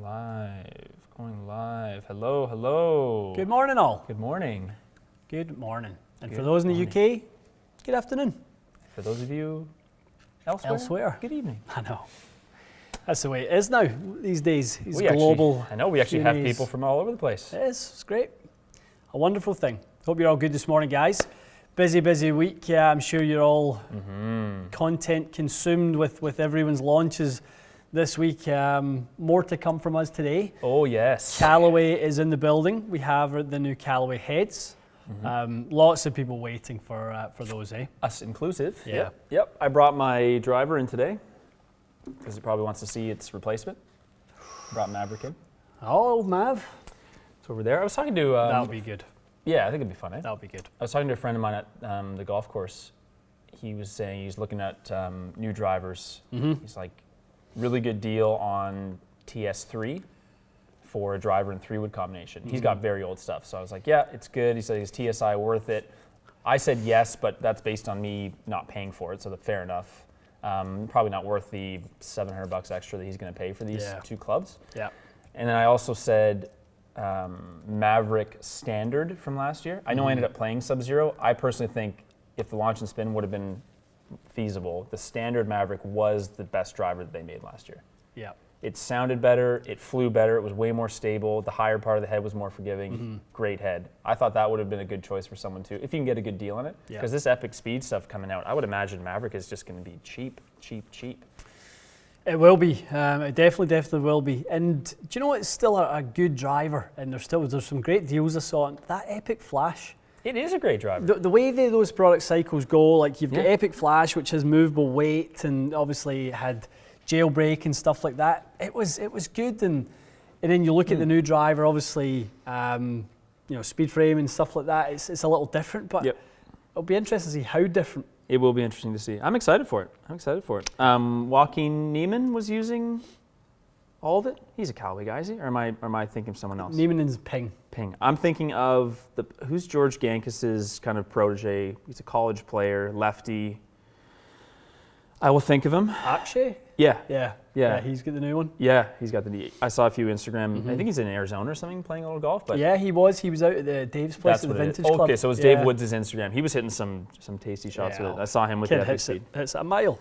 Going live. Hello, hello. Good morning, all. Good morning. Good morning. And Good for those in the morning. UK, good afternoon. For those of you elsewhere, good evening. I know. That's the way it is now these days. These We global. I know we actually have Q&As. people from all over the place. It is. It's great. A wonderful thing. Hope you're all good this morning, guys. Busy week. Yeah, I'm sure you're all content consumed with everyone's launches this week. More to come from us today. Oh yes. Callaway is in the building. We have the new Callaway heads. Lots of people waiting for those, eh? Us inclusive. Yeah. Yep. I brought my driver in today because he probably wants to see its replacement. Brought Maverick in. Oh, Mav. It's over there. I was talking to. That'll be good. Yeah, I think it'd be fun. Eh? That'll be good. I was talking to a friend of mine at the golf course. He was saying he's looking at new drivers. He's like, really good deal on TS3 for a driver and 3-wood combination. He's got very old stuff. So I was like, yeah, it's good. He said, is TSI worth it? I said yes, but that's based on me not paying for it, so fair enough. Probably not worth the $700 extra that he's going to pay for these two clubs. Yeah. And then I also said Maverick Standard from last year. I know I ended up playing Sub-Zero. I personally think if the launch and spin would have been feasible, the Standard Maverick was the best driver that they made last year. Yeah. It sounded better, it flew better, it was way more stable, the higher part of the head was more forgiving, great head. I thought that would have been a good choice for someone too, if you can get a good deal on it. Yeah. Because this Epic Speed stuff coming out, I would imagine Maverick is just going to be cheap. It will be. It definitely will be. And do you know what? It's still a good driver, and there's some great deals I saw on that Epic Flash. It is a great driver. The way those product cycles go, like you've got Epic Flash, which has movable weight, and obviously had jailbreak and stuff like that. It was good, and then you look at the new driver, obviously, speed frame and stuff like that. It's a little different, but it'll be interesting to see how different. It will be interesting to see. I'm excited for it. Joaquin Neiman was using all of it. He's a Callaway guy, is he? Or am I thinking of someone else? Neiman is Ping. I'm thinking of who's George Gankis's kind of protege. He's a college player, lefty. I will think of him. Akshay? Yeah. Yeah, he's got the new one. Yeah, he's got I saw a few Instagram. I think he's in Arizona or something playing a little golf. But yeah, he was out at the Dave's place at the Vintage Club. Okay, so it was Dave Woods' Instagram. He was hitting some tasty shots with it. I saw him with the Epic Speed. Hits a mile.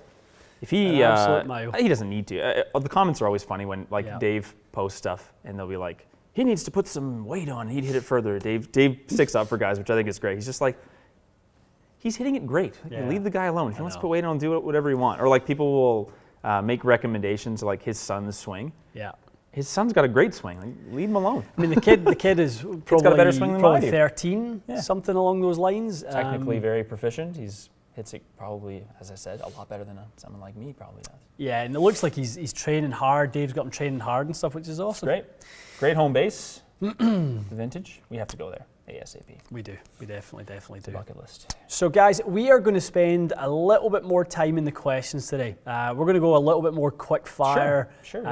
If he, an absolute mile. He doesn't need to. The comments are always funny when Dave posts stuff and they'll be like, he needs to put some weight on. He'd hit it further. Dave sticks up for guys, which I think is great. He's just like, he's hitting it great. Leave the guy alone. If he wants to put weight on, do whatever he wants. Or like people will make recommendations to like his son's swing. Yeah. His son's got a great swing. Like, leave him alone. I mean, the kid is probably, got a better swing than I do. 13, something along those lines. Technically very proficient. Hits it probably, as I said, a lot better than someone like me probably does. Yeah, and it looks like he's training hard. Dave's got him training hard and stuff, which is awesome. Great home base. The Vintage. We have to go there ASAP. We do. We definitely do. Bucket list. So guys, we are going to spend a little bit more time in the questions today. We're going to go a little bit more quick fire. Sure.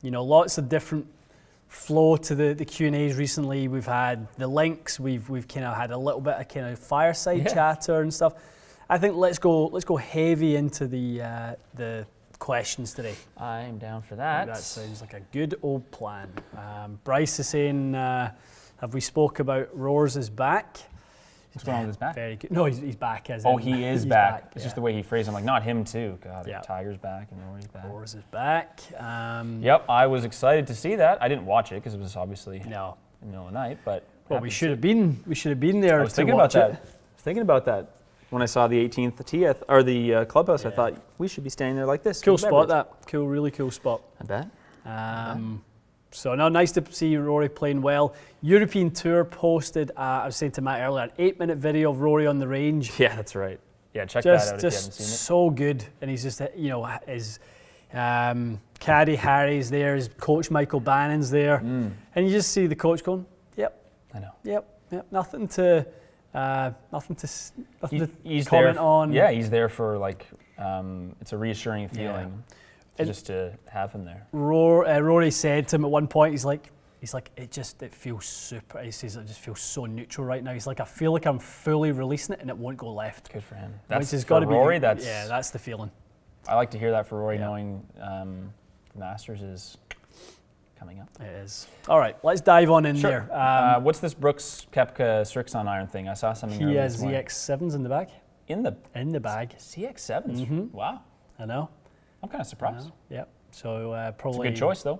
Lots of different flow to the Q&As recently. We've had the links. We've kind of had a little bit of kind of fireside chatter and stuff. I think let's go heavy into the questions today. I'm down for that. That sounds like a good old plan. Bryce is saying, have we spoke about Roars is back? What's wrong with his back? Very good. No, he's back. He is back. It's just the way he phrased it. I'm like, not him too. God, Tiger's back and Rory's back. Roars is back. Yep, I was excited to see that. I didn't watch it because it was obviously in the middle of the night. But we should have been there. I was thinking about that. Thinking about that when I saw the 18th tee or the clubhouse. I thought we should be standing there like this. Cool spot, that. Really cool spot. I bet. So now, nice to see Rory playing well. European Tour posted, I was saying to Matt earlier, an 8-minute video of Rory on the range. Yeah, that's right. Yeah, check that out if you haven't seen it. Just so good. And he's just, his caddy Harry's there, his coach Michael Bannon's there. And you just see the coach going, yep. I know. Yep. Nothing to he's comment there, on. Yeah, he's there for it's a reassuring feeling just to have him there. Rory said to him at one point, he's like, it feels super. He says, it just feels so neutral right now. He's like, I feel like I'm fully releasing it and it won't go left. Good for him. That's got to be Rory. That's the feeling. I like to hear that for Rory, knowing the Masters is It is. All right, let's dive on in Sure. there. What's this Brooks Koepka Srixon iron thing? I saw something He earlier has this morning. ZX7s in the bag. In the bag. CX7s? Wow. I know. I'm kind of surprised. Yep. So It's a probably good choice, though.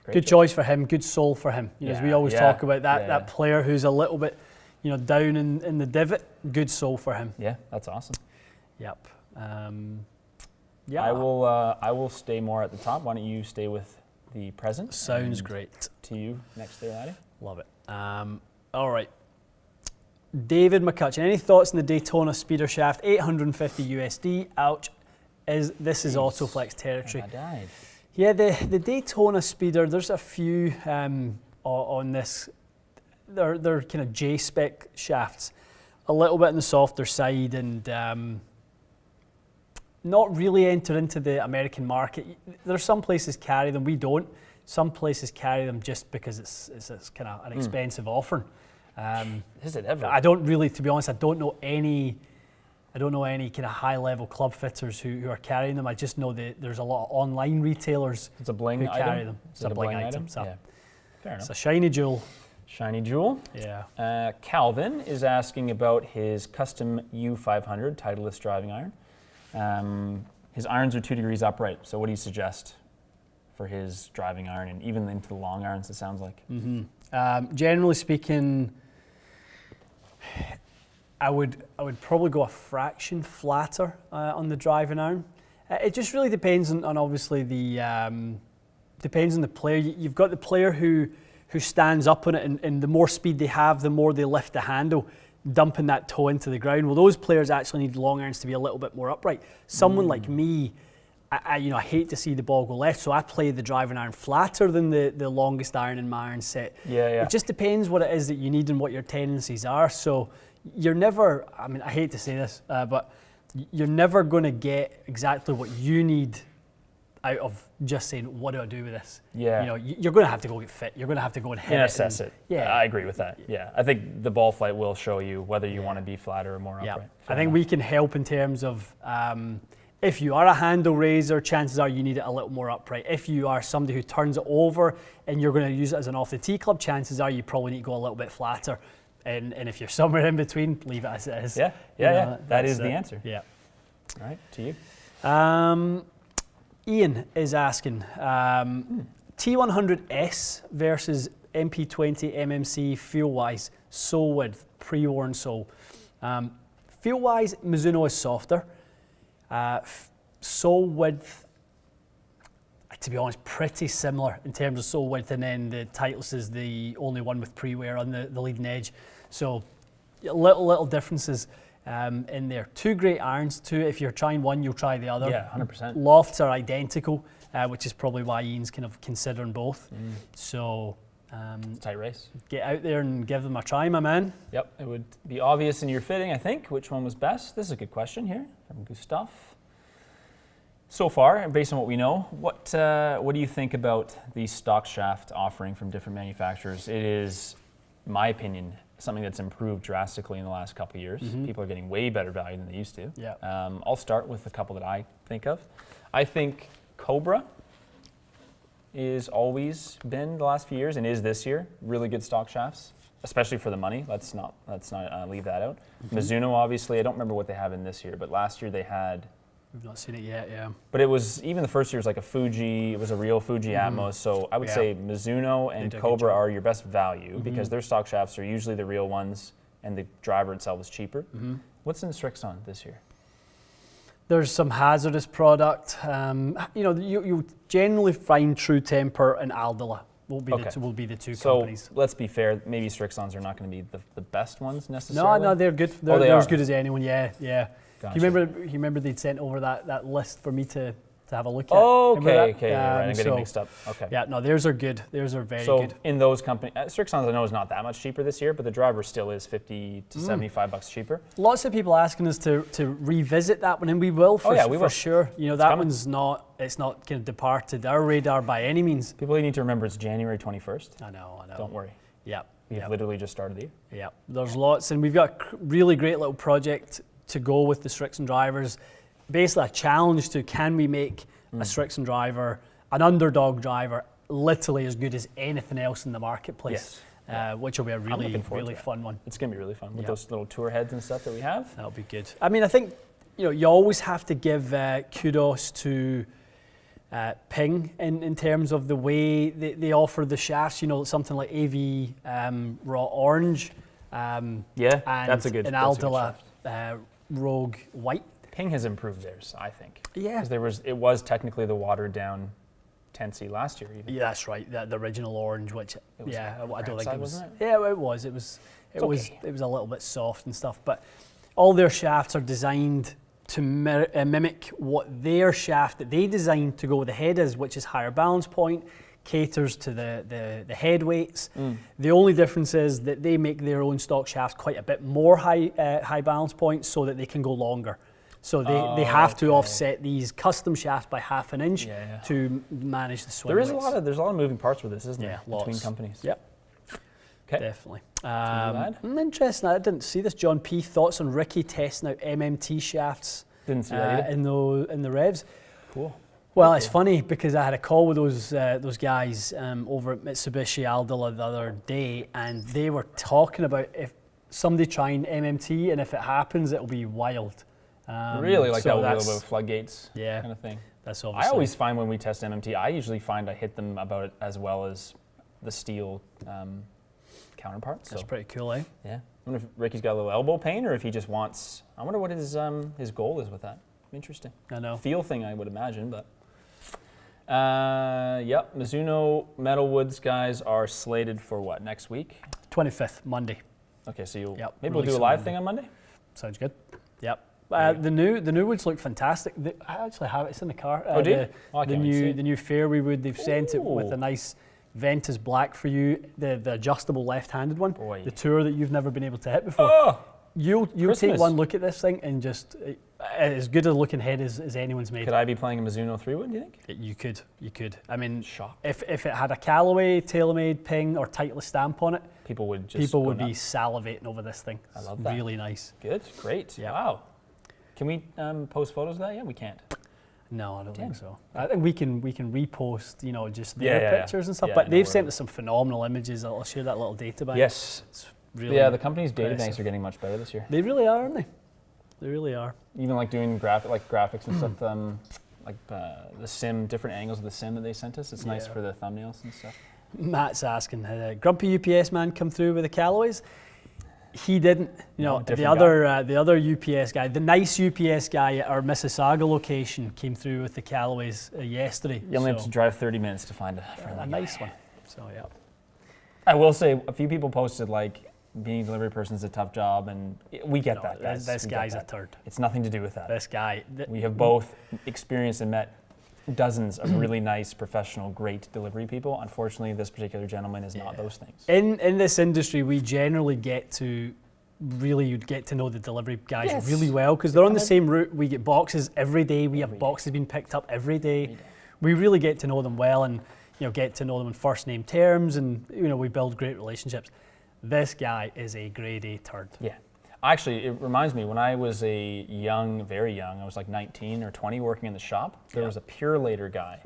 Great good choice for him. Good soul for him. As we always Yeah, talk about that yeah. player who's a little bit, down in the divot. Good soul for him. Yeah, that's awesome. Yep. I will stay more at the top. Why don't you stay with the present? Sounds And great. To you next there, laddie. Love it. All right. David McCutcheon, any thoughts on the Daytona speeder shaft? 850 USD. Ouch. This is Autoflex territory. I died. Yeah, the Daytona speeder, there's a few on this. They're kind of J-spec shafts. A little bit on the softer side and not really enter into the American market. There's some places carry them, we don't. Some places carry them just because it's kind of an expensive offering. Is it ever? I don't really, to be honest, I don't know any kind of high-level club fitters who are carrying them. I just know that there's a lot of online retailers It's a bling who item? carry them. Is it a bling item? So Yeah. Fair it's enough. a shiny jewel. Shiny jewel. Yeah. Calvin is asking about his custom U500 Titleist driving iron. His irons are 2 degrees upright, so what do you suggest for his driving iron and even into the long irons, it sounds like? Generally speaking, I would probably go a fraction flatter on the driving iron. It just really depends on obviously depends on the player. You've got the player who stands up on it, and the more speed they have, the more they lift the handle, dumping that toe into the ground. Well, those players actually need long irons to be a little bit more upright. Someone like me, I hate to see the ball go left, so I play the driving iron flatter than the longest iron in my iron set. Yeah. It just depends what it is that you need and what your tendencies are. So you're never, I hate to say this, but you're never going to get exactly what you need out of just saying, what do I do with this? Yeah. You're going to have to go get fit. You're going to have to go and hit And it. assess it. Yeah. I agree with that. Yeah. I think the ball flight will show you whether you want to be flatter or more Yeah. upright. I think we can help in terms of if you are a handle raiser, chances are you need it a little more upright. If you are somebody who turns it over and you're going to use it as an off the tee club, chances are you probably need to go a little bit flatter. And if you're somewhere in between, leave it as it is. Yeah. That is the answer. Yeah. All right, to you. Ian is asking, T100S versus MP20 MMC feel-wise, sole width, pre-worn sole. Feel-wise, Mizuno is softer. Sole width, to be honest, pretty similar in terms of sole width, and then the Titleist is the only one with pre-wear on the leading edge. So little differences in there. 2 great irons. If you're trying one, you'll try the other. Yeah, 100%. Lofts are identical, which is probably why Ian's kind of considering both. So Tight race. get out there and give them a try, my man. Yep, it would be obvious in your fitting, I think, which one was best. This is a good question here from Gustav. So far, and based on what we know, what do you think about the stock shaft offering from different manufacturers? It is, in my opinion, something that's improved drastically in the last couple of years. People are getting way better value than they used to. Yeah. I'll start with a couple that I think of. I think Cobra is always been the last few years and is this year really good stock shafts, especially for the money. Let's not leave that out. Mizuno, obviously, I don't remember what they have in this year, but last year they had. We've not seen it yet, yeah. But it was, even the first year was like a Fuji, it was a real Fuji Atmos. So I would say Mizuno and did a good Cobra job. are your best value because their stock shafts are usually the real ones and the driver itself is cheaper. What's in Srixon this year? There's some hazardous product. You generally find True Temper and Aldila will be the two companies. So let's be fair, maybe Srixons are not going to be the best ones necessarily. No, they're good. They're as good as anyone. Yeah. Gotcha. You remember they'd sent over that list for me to have a look at. Oh, Remember okay, that? right. I'm getting mixed up. Okay. Yeah, no, theirs are good. Theirs are very So good. in those companies, Srixons I know is not that much cheaper this year, but the driver still is $50 to $75 cheaper. Lots of people asking us to revisit that one, and we will for sure. That coming. one's not kind of departed our radar by any means. People need to remember it's January 21st. I know. Don't worry. Yeah. We've literally just started the year. Yeah, there's lots, and we've got a really great little project to go with the Srixon drivers. Basically, a challenge to can we make a Srixon driver, an underdog driver, literally as good as anything else in the marketplace. Yes. Which will be a really to fun one. It's going to be really fun with those little tour heads and stuff that we have. That'll be good. I mean, I think you always have to give kudos to Ping in terms of the way they offer the shafts. Something like AV Raw Orange. And that's a good. And Aldila Rogue White. Ping has improved theirs, I think. Yeah. Because it was technically the watered down Tennessee last year. Even. Yeah, that's right. The original orange, which I don't think it was. Wasn't it? Yeah, it was. It was a little bit soft and stuff. But all their shafts are designed to mimic what their shaft that they designed to go with the head is, which is higher balance point, caters to the head weights. The only difference is that they make their own stock shafts quite a bit more high balance points so that they can go longer. So they have to offset these custom shafts by half an inch to manage the swing There's weights. a lot of moving parts with this, isn't there? Lots. Between companies. Yep. Okay. Definitely. Interesting. I didn't see this. John P. Thoughts on Ricky testing out MMT shafts? Didn't see that either. in the revs. Cool. Well, it's funny because I had a call with those guys over at Mitsubishi Aldila the other day, and they were talking about if somebody trying MMT, and if it happens, it'll be wild. Really, like that will be a little bit of floodgates kind of thing. That's obviously. I always find when we test MMT, I usually find I hit them about it as well as the steel counterparts. That's pretty cool, eh? Yeah. I wonder if Ricky's got a little elbow pain or if he just wants. I wonder what his goal is with that. Interesting. I know. Feel thing, I would imagine, but. Mizuno Metalwoods guys are slated for what, next week? 25th, Monday. Okay, so maybe we'll do a live thing on Monday? Sounds good. Yep. The new woods look fantastic. I actually have it. It's in the car. Do you? The new fairway wood. They've sent it with a nice Ventus black for you. The adjustable left-handed one. Boy. The tour that you've never been able to hit before. Oh, You'll Christmas. take one look at this thing and just as good a looking head as anyone's made. Could I be playing a Mizuno 3-wood, do you think? You could. I mean, Shock. if it had a Callaway, Taylormade, Ping, or Titleist stamp on it, People would be salivating over this thing. I love that. Really nice. Good, great. Yeah. Wow. Can we post photos of that? Yeah, we can't. No, I don't Damn. think so. I think we can repost, just their pictures and stuff. Yeah, but they've no, sent us some phenomenal images. I'll share that little data bank. Yes. It's really Yeah, the company's data impressive. banks are getting much better this year. They really are, aren't they? They really are. Even like doing graphics and stuff, the sim, different angles of the sim that they sent us. It's nice for the thumbnails and stuff. Matt's asking, grumpy UPS man come through with the Callaways? He didn't. The other UPS guy, the nice UPS guy at our Mississauga location came through with the Callaways yesterday. You only have to drive 30 minutes to find a nice one. So yeah. I will say a few people posted like being a delivery person is a tough job, and we get that, guys. This guy's a turd. It's nothing to do with that. This guy. We have both experienced and met dozens of really nice, professional, great delivery people. Unfortunately, this particular gentleman is not those things. In this industry, we generally get to know the delivery guys really well because they're on the same route. We get boxes every day. We have boxes being picked up every day. We really get to know them well and get to know them in first name terms, and we build great relationships. This guy is a grade A turd. Yeah. Actually, it reminds me, when I was very young, I was like 19 or 20 working in the shop, there was a Pure Later guy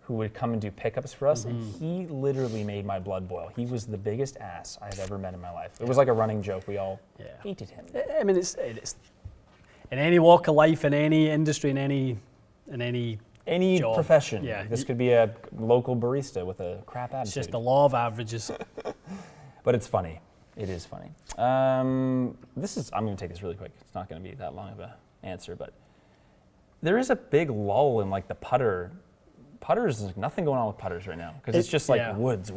who would come and do pickups for us, and he literally made my blood boil. He was the biggest ass I've ever met in my life. It was like a running joke. We all hated him. I mean, it's in any walk of life, in any industry, in any job, profession. Yeah. This could be a local barista with a crap attitude. It's just the law of averages. But it's funny. It is funny. I'm going to take this really quick. It's not going to be that long of an answer, but there is a big lull in like the putters. There's nothing going on with putters right now because it's just like woods.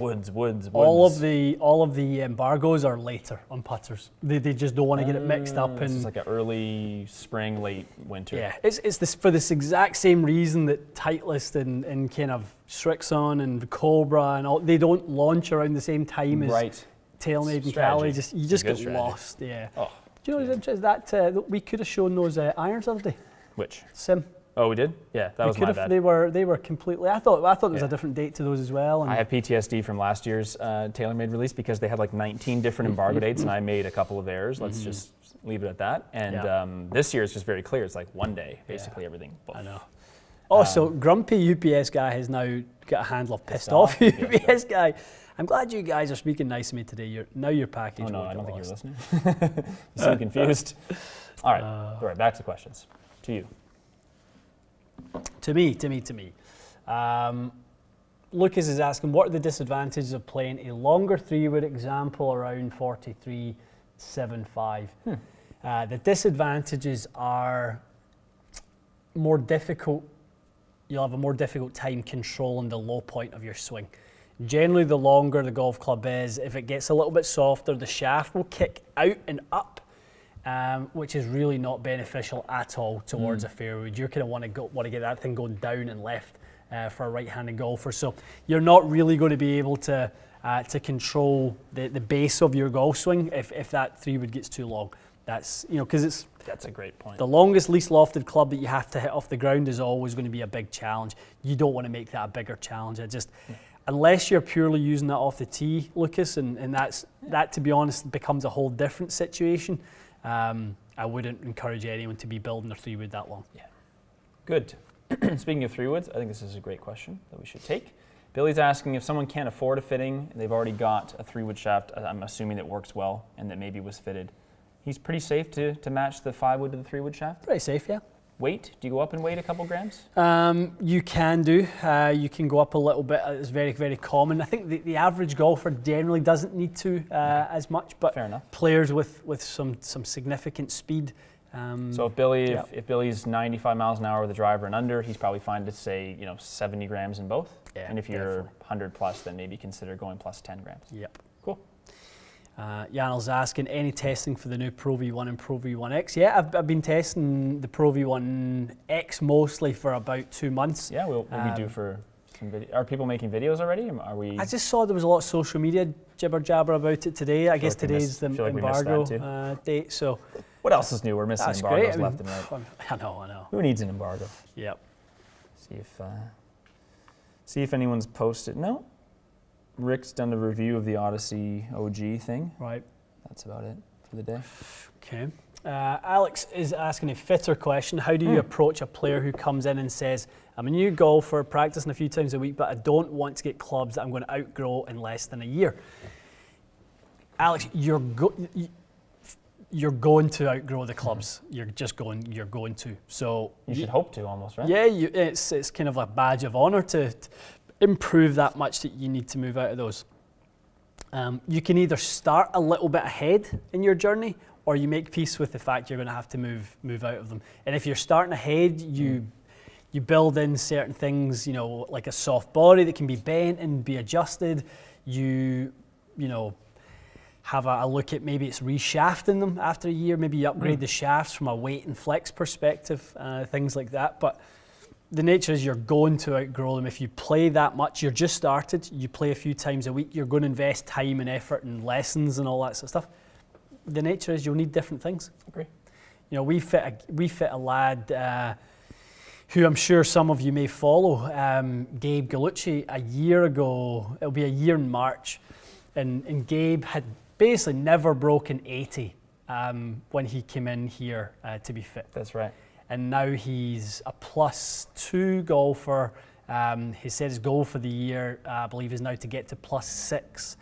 All of the embargoes are later on putters. They just don't want to get it mixed up. It's like an early spring, late winter. Yeah, it's this for this exact same reason that Titleist and kind of Srixon and Cobra and all, they don't launch around the same time as Taylormade and Cali. You just get lost. Yeah. Oh, do you know what's interesting? That we could have shown those irons the other day. Which? Sim. Oh, we did? Yeah, that was my bad. They were completely. I thought there was a different date to those as well. And I have PTSD from last year's Taylormade release because they had like 19 different embargo dates, and I made a couple of errors. Let's just leave it at that. And this year it's just very clear. It's like one day, basically everything. I know. Oh, so grumpy UPS guy has now got a handle of pissed off UPS guy. I'm glad you guys are speaking nice to me today. Now your package. Oh no, won't I don't get think lost. you're listening. You seem confused. All right, back to questions. To you. To me. Lucas is asking, what are the disadvantages of playing a longer 3-wood, example around 43.75? The disadvantages are more difficult. You'll have a more difficult time controlling the low point of your swing. Generally, the longer the golf club is, if it gets a little bit softer, the shaft will kick out and up, which is really not beneficial at all towards a fairwood. You're kind of want to get that thing going down and left for a right-handed golfer. So you're not really going to be able to control the base of your golf swing if that 3-wood gets too long. That's because that's a great point. The longest, least lofted club that you have to hit off the ground is always going to be a big challenge. You don't want to make that a bigger challenge. Unless you're purely using that off the tee, Lucas, and that, to be honest, becomes a whole different situation. I wouldn't encourage anyone to be building their 3-wood that long. Yeah. Good. Speaking of 3-woods, I think this is a great question that we should take. Billy's asking if someone can't afford a fitting, and they've already got a 3-wood shaft, I'm assuming that works well and that maybe was fitted. He's pretty safe to match the 5-wood to the 3-wood shaft? Pretty safe, yeah. Weight? Do you go up in weight a couple grams? You can do. You can go up a little bit. It's very, very common. I think the average golfer generally doesn't need to as much, but fair enough. Players with some significant speed. So if Billy's 95 miles an hour with a driver and under, he's probably fine to say 70 grams in both. Yeah, and if you're definitely. 100 plus, then maybe consider going plus 10 grams. Yep. Cool. Janel's asking, any testing for the new Pro V1 and Pro V1X? Yeah, I've been testing the Pro V1X mostly for about 2 months. Yeah, we'll be due for some video. Are people making videos already? Are we? I just saw there was a lot of social media jibber jabber about it today. I guess today's the embargo date. So what else is new? We're missing embargoes left and right. I know. Who needs an embargo? Yep. See if anyone's posted. No. Rick's done the review of the Odyssey OG thing. Right. That's about it for the day. Okay. Alex is asking a fitter question. How do you approach a player who comes in and says, I'm a new golfer, practicing a few times a week, but I don't want to get clubs that I'm going to outgrow in less than a year? Alex, you're going to outgrow the clubs. You're going to. So you should hope to almost, right? Yeah, it's kind of a badge of honor to improve that much that you need to move out of those. You can either start a little bit ahead in your journey, or you make peace with the fact you're going to have to move out of them. And if you're starting ahead, you build in certain things, like a soft body that can be bent and be adjusted. You have a look at maybe it's reshafting them after a year. Maybe you upgrade the shafts from a weight and flex perspective, things like that. But the nature is you're going to outgrow them. If you play that much, you're just started, you play a few times a week, you're going to invest time and effort and lessons and all that sort of stuff. The nature is you'll need different things. Agree. We fit a lad who I'm sure some of you may follow, Gabe Gallucci, a year ago. It'll be a year in March. And Gabe had basically never broken 80 when he came in here to be fit. That's right. And now he's a +2 golfer. He said his goal for the year, I believe, is now to get to +6.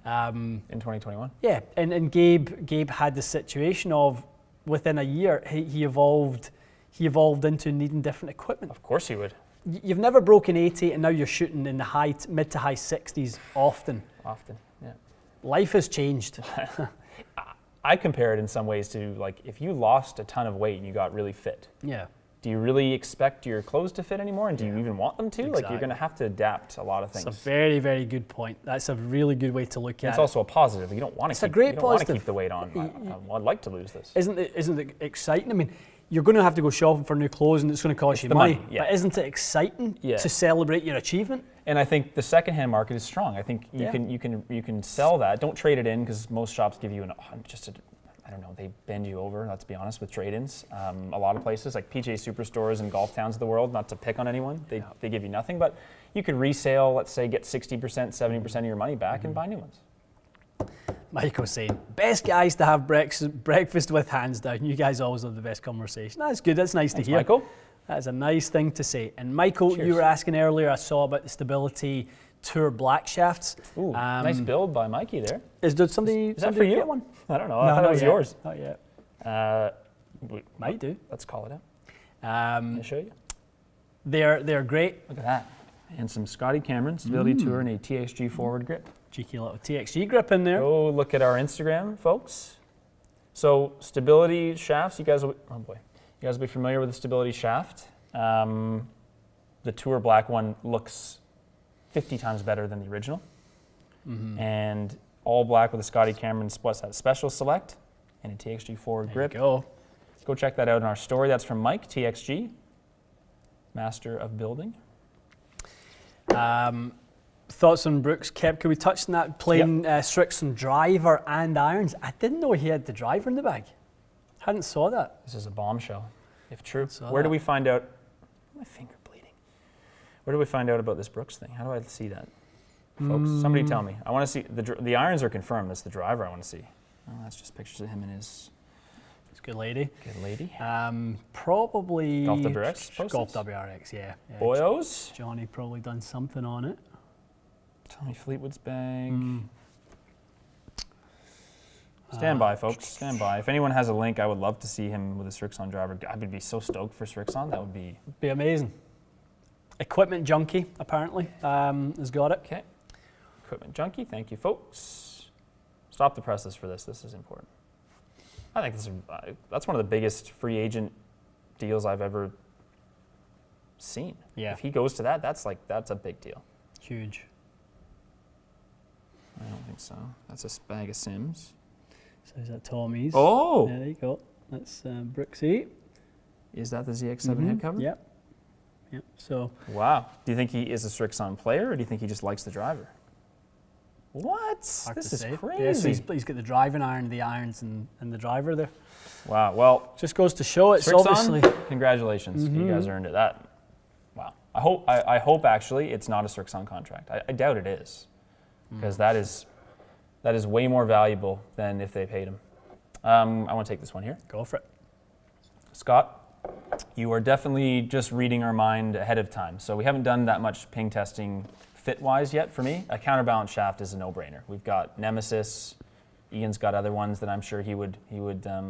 In 2021? Yeah, and Gabe had the situation of, within a year, he evolved into needing different equipment. Of course he would. You've never broken 80, and now you're shooting in the mid to high 60s often. Often, yeah. Life has changed. I compare it in some ways to, like, if you lost a ton of weight and you got really fit. Yeah. Do you really expect your clothes to fit anymore, and do you even want them to? Exactly. Like, you're going to have to adapt a lot of things. It's a very, very good point. That's a really good way to look at it. It's also a positive. You don't want to keep the weight on. I'd like to lose this. Isn't it exciting? I mean, you're going to have to go shopping for new clothes, and it's going to cost you money. Yeah. But isn't it exciting to celebrate your achievement? And I think the secondhand market is strong. I think you can sell that. Don't trade it in, because most shops give you I don't know, they bend you over, let's be honest, with trade-ins. A lot of places, like PGA Superstores and golf towns of the world, not to pick on anyone, they give you nothing, but you could resale, let's say, get 60%, 70% of your money back and buy new ones. Michael's saying, best guys to have breakfast with, hands down. You guys always have the best conversation. That's good, that's nice to hear. Michael. That is a nice thing to say. And Michael, Cheers. you were asking earlier, I saw about the Stability Tour black shafts. Ooh, nice build by Mikey there. Did somebody Is that for you? get one? I don't know. I thought it was yours. Not yet. Might do. Let's call it out. Can I show you? They're great. Look at that. And some Scotty Cameron Stability Tour and a TXG forward grip. Cheeky little TXG grip in there. Go look at our Instagram, folks. So Stability shafts, you guys will be familiar with the Stability shaft. The Tour Black one looks 50 times better than the original. And all black with a Scotty Cameron special select and a TXG forward grip. Go check that out in our story. That's from Mike, TXG, Master of Building. Thoughts on Brooks Koepka? We touched on that, playing Srixon driver and irons. I didn't know he had the driver in the bag. Hadn't saw that. This is a bombshell, if true. Saw Where do that. we find out? My finger bleeding. Where do we find out about this Brooks thing? How do I see that? Folks, somebody tell me. I want to see, the irons are confirmed. That's the driver I want to see. Oh, that's just pictures of him and his Good lady. good lady. Probably Golf WRX posts Golf this? WRX, yeah. Boyos. Johnny probably done something on it. Tommy Fleetwood's bag. Stand by, folks. Stand by. If anyone has a link, I would love to see him with a Srixon driver. I would be so stoked for Srixon. That would be... Be amazing. Equipment Junkie, apparently, has got it. Okay. Equipment Junkie, thank you, folks. Stop the presses for this. This is important. I think that's one of the biggest free agent deals I've ever seen. Yeah. If he goes to that, that's a big deal. Huge. I don't think so. That's a bag of Sims. So is that Tommy's? Oh! Yeah, there you go. That's Brooksy. Is that the ZX7 head cover? Yep. Yep. So Wow. Do you think he is a Srixon player, or do you think he just likes the driver? What? hard This to is say. crazy. Yeah, so he's got the driving iron, the irons, and the driver there. Wow. Well, Just goes to show it's Srixon, obviously. congratulations. You guys earned it. Wow. I hope actually it's not a Srixon contract. I doubt it is, because that is way more valuable than if they paid him. I want to take this one here. Go for it. Scott, you are definitely just reading our mind ahead of time. So we haven't done that much ping testing fit-wise yet for me. A counterbalance shaft is a no-brainer. We've got Nemesis. Ian's got other ones that I'm sure he would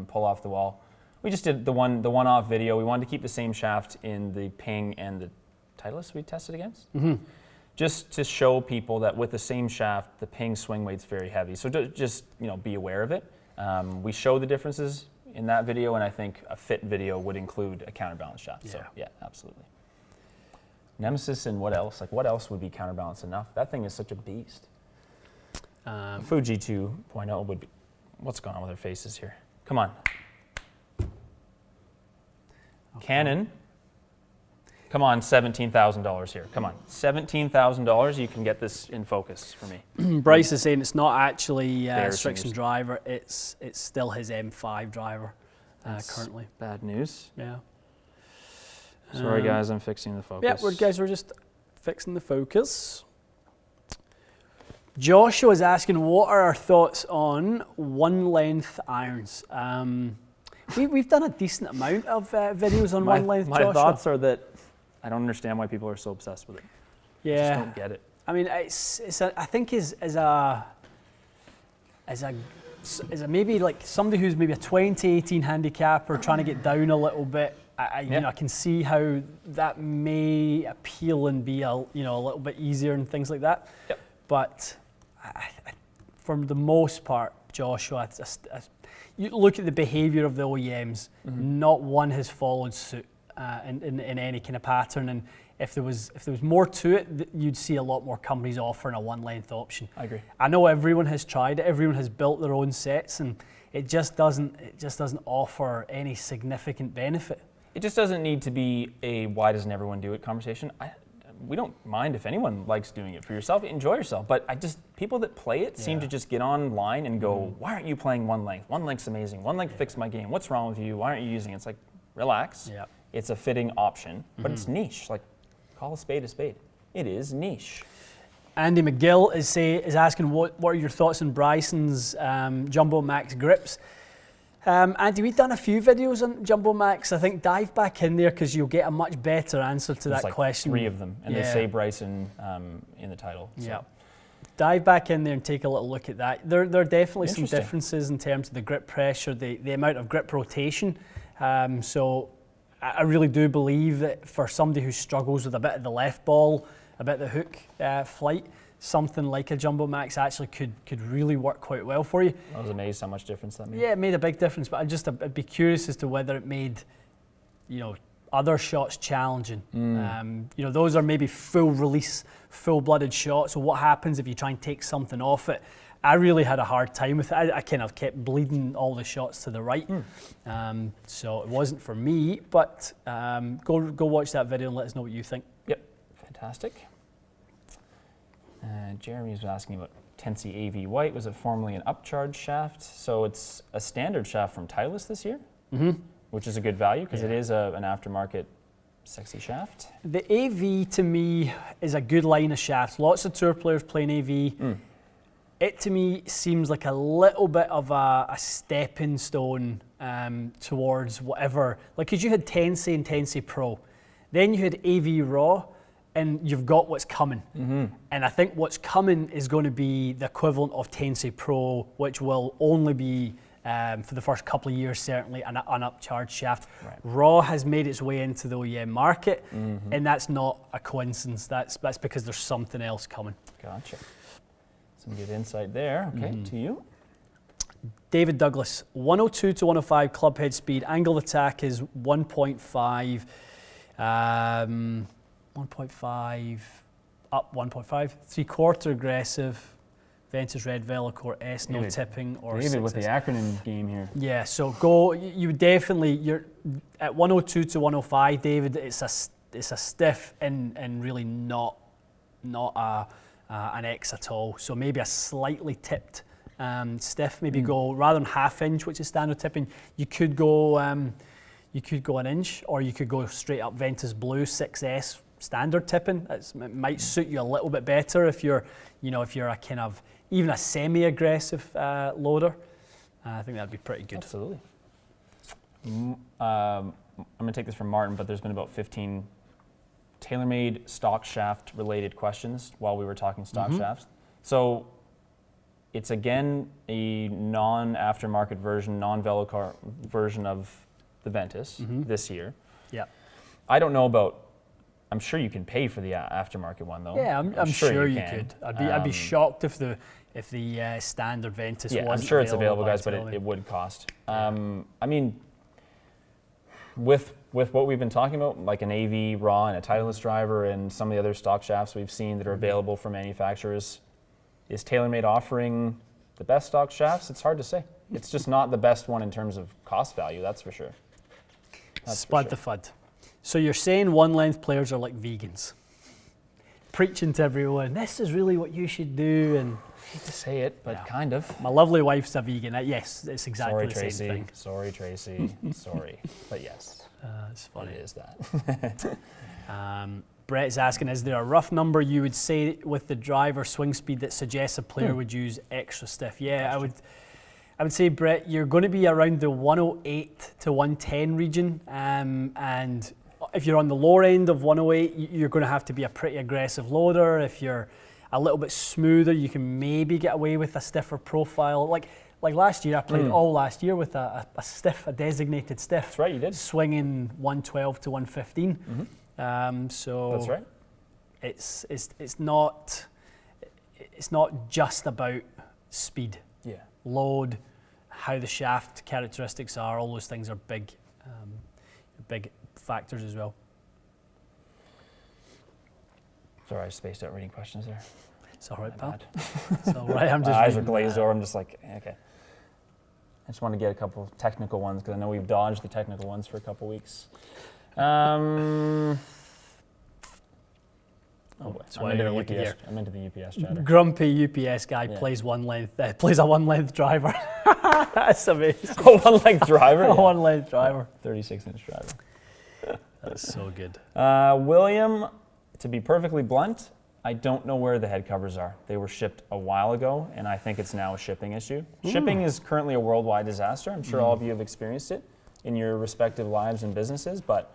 pull off the wall. We just did the one-off video. We wanted to keep the same shaft in the ping and the Titleist we tested against. Just to show people that with the same shaft, the ping swing weight's very heavy. So just be aware of it. We show the differences in that video, and I think a fit video would include a counterbalance shaft. Yeah. So yeah, absolutely. Nemesis and what else? Like what else would be counterbalance enough? That thing is such a beast. Fuji 2.0 would be. What's going on with their faces here? Come on. Okay. Canon. Come on, $17,000 here. Come on, $17,000. You can get this in focus for me. Bryce is saying it's not actually Embarrassing Srixon news. driver. It's still his M5 driver currently. Bad news. Yeah. Sorry, guys, I'm fixing the focus. Yeah, we're just fixing the focus. Joshua is asking, what are our thoughts on one-length irons? We've done a decent amount of videos on one-length, My Joshua. thoughts are that I don't understand why people are so obsessed with it. I Yeah. just don't get it. I mean, I think as a maybe like somebody who's maybe a 2018 handicapper trying to get down a little bit, I can see how that may appeal and be a little bit easier and things like that. Yep. But for the most part, Joshua, you look at the behaviour of the OEMs. Not one has followed suit in any kind of pattern. And if there was more to it, you'd see a lot more companies offering a one-length option. I agree. I know everyone has tried it. Everyone has built their own sets, and it just doesn't offer any significant benefit. It just doesn't need to be a why doesn't everyone do it conversation. We don't mind if anyone likes doing it for yourself. Enjoy yourself. But people that play it seem to just get online and go, why aren't you playing one length? One length's amazing. One length fixed my game. What's wrong with you? Why aren't you using it? It's like, relax. Yeah. It's a fitting option, but it's niche. Like, call a spade a spade. It is niche. Andy McGill is asking, what are your thoughts on Bryson's Jumbo Max grips? Andy, we've done a few videos on Jumbo Max. I think dive back in there because you'll get a much better answer to There's that like question. 3 of them, and they say Bryson in the title. So. Yeah. Dive back in there and take a little look at that. There are definitely some differences in terms of the grip pressure, the amount of grip rotation. So I really do believe that for somebody who struggles with a bit of the left ball, a bit of the hook flight, something like a Jumbo Max actually could really work quite well for you. I was amazed how much difference that made. Yeah, it made a big difference, but I'd be curious as to whether it made, other shots challenging. Those are maybe full release, full-blooded shots. So what happens if you try and take something off it? I really had a hard time with it. I kind of kept bleeding all the shots to the right. So it wasn't for me, but go watch that video and let us know what you think. Yep, fantastic. Jeremy was asking about Tensei AV White. Was it formerly an upcharge shaft? So it's a standard shaft from Titleist this year, which is a good value because it is an aftermarket sexy shaft. The AV to me is a good line of shafts. Lots of tour players playing AV. It to me seems like a little bit of a stepping stone towards whatever. Like, because you had Tensei and Tensei Pro, then you had AV Raw, and you've got what's coming. And I think what's coming is going to be the equivalent of Tensei Pro, which will only be, for the first couple of years, certainly an upcharged shaft. Right. Raw has made its way into the OEM market, and that's not a coincidence. That's because there's something else coming. Gotcha. Some good insight there. Okay, to you. David Douglas, 102 to 105 club head speed. Angle of attack is 1.5. 1.5, up 1.5, 3/4 aggressive, Ventus Red Velocore S, no tipping or David 6S. with the acronym game here. Yeah, so you definitely, you're at 102 to 105, David, it's a stiff and really not an X at all. So maybe a slightly tipped stiff, maybe go, rather than half inch, which is standard tipping, you could go an inch, or you could go straight up Ventus Blue 6S standard tipping. It might suit you a little bit better if you're a kind of even a semi-aggressive loader. I think that'd be pretty good. Absolutely. I'm going to take this from Martin, but there's been about 15 Taylormade stock shaft related questions while we were talking stock shafts. So it's again a non-aftermarket version, non-Velocar version of the Ventus this year. Yeah. I don't know about. I'm sure you can pay for the aftermarket one though. Yeah, I'm sure you could. I'd be shocked if the standard Ventus wasn't. I'm sure it's available, guys, but it would cost. I mean, with what we've been talking about, like an AV Raw and a Titleist driver and some of the other stock shafts we've seen that are available from manufacturers, is TaylorMade offering the best stock shafts? It's hard to say. It's just not the best one in terms of cost value, that's for sure. Spud the FUD. So you're saying one-length players are like vegans, preaching to everyone, this is really what you should do, and I hate to say it, but kind of. My lovely wife's a vegan. Yes, it's exactly the Tracy. same thing. Sorry, Tracy. Sorry, but yes, it's funny. It is that. Brett's asking, is there a rough number you would say with the driver swing speed that suggests a player would use extra stiff? Yeah, I would say, Brett, you're going to be around the 108 to 110 region, and if you're on the lower end of 108, you're going to have to be a pretty aggressive loader. If you're a little bit smoother, you can maybe get away with a stiffer profile. Like last year, I played all last year with a designated stiff. That's right, you did. Swinging 112 to 115. So that's right. It's not just about speed. Yeah. Load, how the shaft characteristics are, all those things are big factors as well. Sorry, I spaced out reading questions there. It's all right, pal. It's all right. I'm just my eyes are glazed over. I'm just like, okay. I just want to get a couple of technical ones because I know we've dodged the technical ones for a couple weeks. I'm into the UPS chatter. Grumpy UPS guy plays a one-length driver. That's amazing. A one-length driver? A one-length driver. 36-inch driver. That's so good. William, to be perfectly blunt, I don't know where the head covers are. They were shipped a while ago, and I think it's now a shipping issue. Shipping is currently a worldwide disaster. I'm sure all of you have experienced it in your respective lives and businesses, but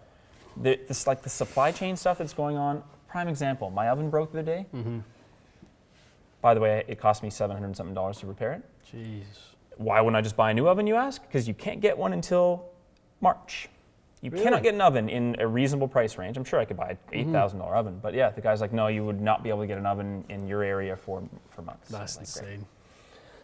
the supply chain stuff that's going on, prime example, my oven broke the other day. By the way, it cost me $700 and something to repair it. Jeez. Why wouldn't I just buy a new oven, you ask? Because you can't get one until March. You Really? cannot get an oven in a reasonable price range. I'm sure I could buy an $8,000 oven, but yeah, the guy's like, no, you would not be able to get an oven in your area for months. That's Like, insane. great.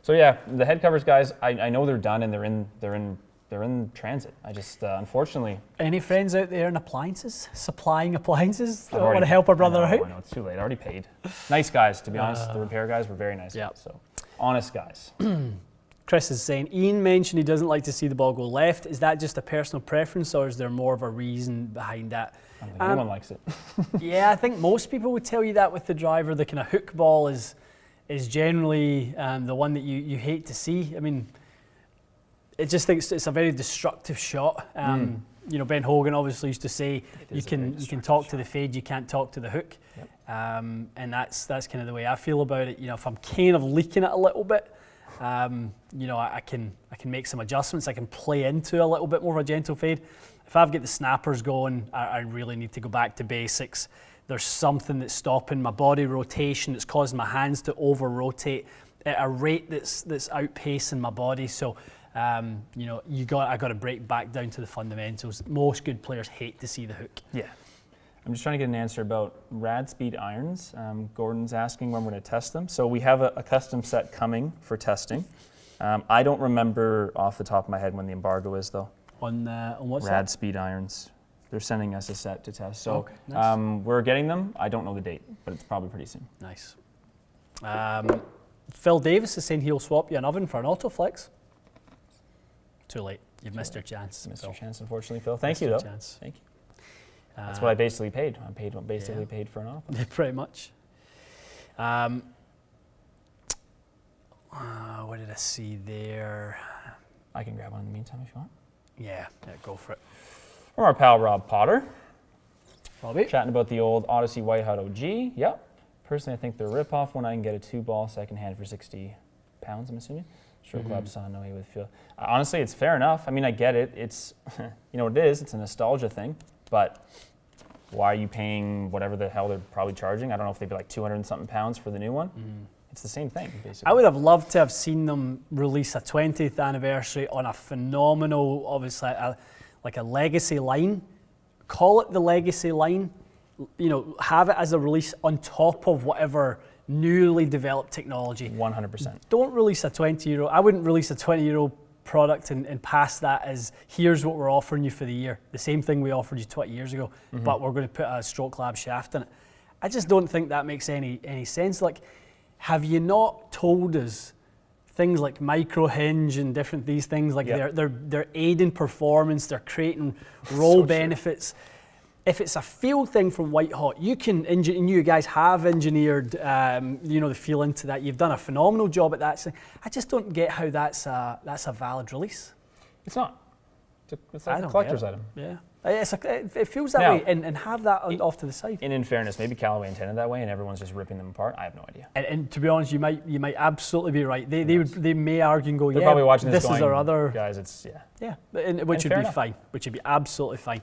So yeah, the head covers guys, I know they're done and they're in transit. I just unfortunately. Any friends out there in appliances, supplying appliances? I've I want already- to help our brother I know, out. I know, it's too late. I already paid. Nice guys, to be honest. The repair guys were very nice. Yeah. Guys, so honest guys. Chris is saying, Ian mentioned he doesn't like to see the ball go left. Is that just a personal preference, or is there more of a reason behind that? I don't think anyone likes it. Yeah, I think most people would tell you that with the driver. The kind of hook ball is generally the one that you hate to see. I mean, it just thinks it's a very destructive shot. You know, Ben Hogan obviously used to say you can talk to the fade, you can't talk to the hook. Yep. And that's kind of the way I feel about it. You know, if I'm kind of leaking it a little bit, you know, I can make some adjustments. I can play into a little bit more of a gentle fade. If I've got the snappers going, I really need to go back to basics. There's something that's stopping my body rotation, that's causing my hands to over-rotate at a rate that's outpacing my body. So, you know, I got to break back down to the fundamentals. Most good players hate to see the hook. Yeah. I'm just trying to get an answer about rad speed irons. Gordon's asking when we're going to test them. So we have a custom set coming for testing. I don't remember off the top of my head when the embargo is, though. On what's Rad that? speed irons. They're sending us a set to test. So Okay, nice. we're getting them. I don't know the date, but it's probably pretty soon. Nice. Phil Davis is saying he'll swap you an oven for an Autoflex. Too late. You've missed your chance. Missed Phil. your chance, unfortunately, Phil. Thank Missed you, your though. chance. Thank you. That's what I basically paid. Basically Yeah. paid for an offer. Yeah, pretty much. What did I see there? I can grab one in the meantime if you want. Yeah, go for it. From our pal Rob Potter, Robbie? chatting about the old Odyssey Whiteout OG. Yep. Personally, I think they're a rip-off when I can get a 2-ball secondhand for 60 pounds, I'm assuming. Stroke Club saw no he would feel. Honestly, it's fair enough. I mean, I get it. It's, you know what it is. It's a nostalgia thing. But why are you paying whatever the hell they're probably charging? I don't know if they'd be like 200 and something pounds for the new one. It's the same thing, basically. I would have loved to have seen them release a 20th anniversary on a phenomenal, obviously, like a legacy line. Call it the legacy line. You know, have it as a release on top of whatever newly developed technology. 100%. Don't release a 20-euro. I wouldn't release a 20-euro product and pass that as here's what we're offering you for the year. The same thing we offered you 20 years ago, but we're going to put a Stroke Lab shaft in it. I just don't think that makes any sense. Like, have you not told us things like micro hinge and different these things, like they're aiding performance, they're creating roll benefits. If it's a field thing from White Hot, you can and you guys have engineered, you know, the feel into that. You've done a phenomenal job at that. I just don't get how that's a valid release. It's not. It's like a collector's item. Yeah, it feels that Now- way, and have that off to the side. And in fairness, maybe Callaway intended that way and everyone's just ripping them apart. I have no idea. And to be honest, you might absolutely be right. They may argue and go, They're yeah, probably watching this is going, our other guys, it's, yeah. yeah, which would fair be enough. fine, which would be absolutely fine.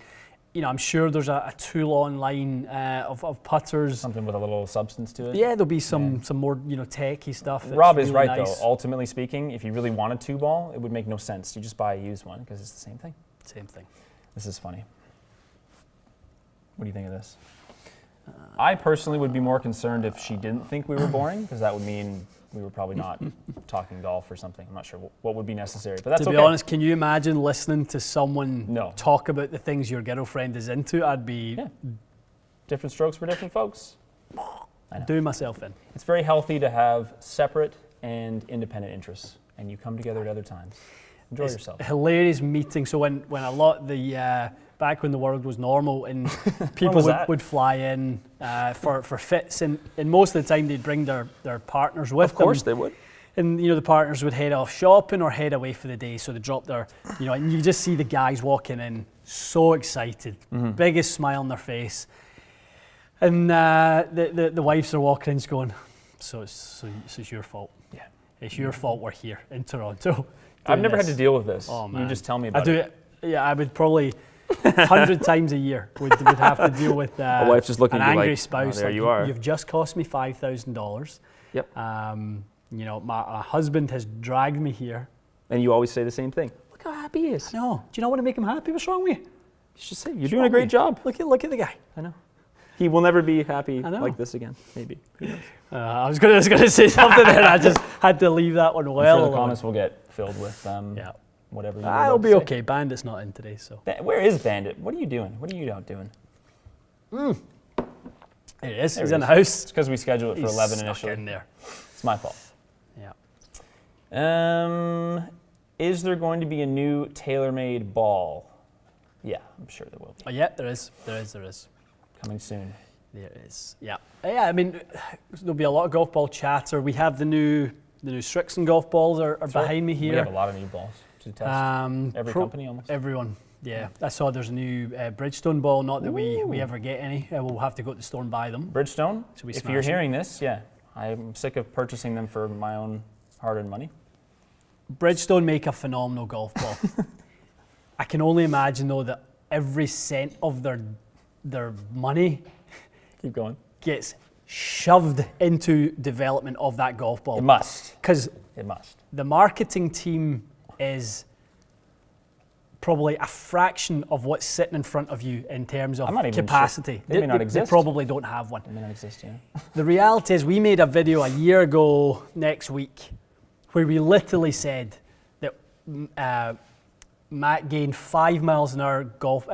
You know, I'm sure there's a tool online of putters. Something with a little substance to it. Yeah, there'll be some more, you know, techie stuff. That's Rob is really right, nice. though. Ultimately speaking, if you really want a 2-ball, it would make no sense. You just buy a used one because it's the same thing. Same thing. This is funny. What do you think of this? I personally would be more concerned if she didn't think we were boring, because that would mean we were probably not talking golf or something. I'm not sure what would be necessary, but that's To okay. be honest, can you imagine listening to someone No. talk about the things your girlfriend is into? I'd be Yeah. Different strokes for different folks. doing myself in. It's very healthy to have separate and independent interests, and you come together at other times. Enjoy yourself. Hilarious meeting. So when a lot of the back when the world was normal and people was that? would fly in for fits, and most of the time they'd bring their partners with them. Of course they would. And you know, the partners would head off shopping or head away for the day, so they drop their, you know, and you just see the guys walking in so excited, biggest smile on their face. And the wives are walking in, just going, so it's your fault. Yeah. It's your fault we're here in Toronto. I've never had to deal with this. Oh, man. You just tell me about I do it. Yeah, I would probably 100 times a year would have to deal with a wife's just looking an at you angry like, spouse. oh, there you are. You've just cost me $5,000. Yep. You know, my husband has dragged me here. And you always say the same thing. Look how happy he is. No, do you not want to make him happy? What's wrong with you? You should say, you're doing a great job. Look at the guy. I know. He will never be happy I know. like this again. Maybe. Who knows? I was going to say something there. I just had to leave that one I'm well sure the alone. comments will get filled with Yeah. whatever you It'll be okay. Bandit's not in today, so. Where is Bandit? What are you doing? What are you out doing? There he is. There He's he in the is. house. It's because we scheduled it for He's 11 stuck initially. in there. It's my fault. Yeah. Is there going to be a new Taylormade ball? Yeah, I'm sure there will be. Oh, yeah, there is. Coming soon. There is. Yeah. Yeah, I mean, there'll be a lot of golf ball chatter. We have the new Strixon golf balls are behind me here. We have a lot of new balls to test. Every company almost. Everyone. Yeah. I saw there's a new Bridgestone ball, not that we ever get any. We'll have to go to the store and buy them. Bridgestone, So we if smash you're them. hearing this, yeah, I'm sick of purchasing them for my own hard-earned money. Bridgestone make a phenomenal golf ball. I can only imagine though that every cent of their money Keep going. gets shoved into development of that golf ball. It must. Because It must. the marketing team is probably a fraction of what's sitting in front of you in terms of I'm not even sure. capacity. They may not They exist. probably don't have one. It may not exist, yeah. The reality is we made a video a year ago next week where we literally said that Matt gained 5 miles an hour golf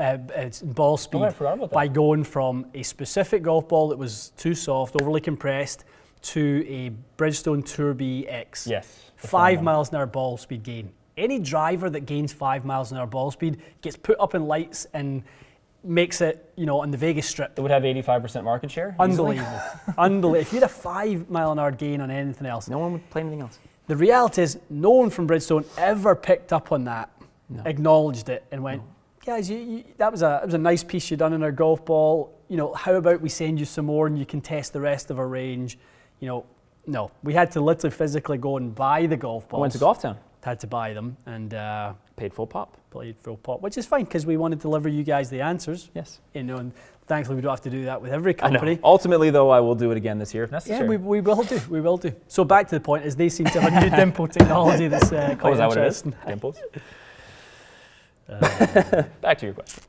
ball speed I forgot about that. by going from a specific golf ball that was too soft, overly compressed, to a Bridgestone Tour B X. Yes. the 5 fun one. miles an hour ball speed gain. Any driver that gains 5 miles an hour ball speed gets put up in lights and makes it, on the Vegas Strip. It would have 85% market share. easily. Unbelievable. Unbelievable. If you had a 5 mile an hour gain on anything else, No one would play anything else. the reality is no one from Bridgestone ever picked up on that, acknowledged it, and went, guys, that was a nice piece you done in our golf ball. How about we send you some more and you can test the rest of our range? No. We had to literally physically go and buy the golf balls. I went to Golf Town. Had to buy them and Paid full pop. played full pop, which is fine because we want to deliver you guys the answers. Yes. And thankfully we don't have to do that with every I know. company. Ultimately, though, I will do it again this year if Yeah, necessary. we will do. So back to the point is they seem to have a new dimple technology that's quite Oh, is that what it is? interesting. Dimples? Back to your question.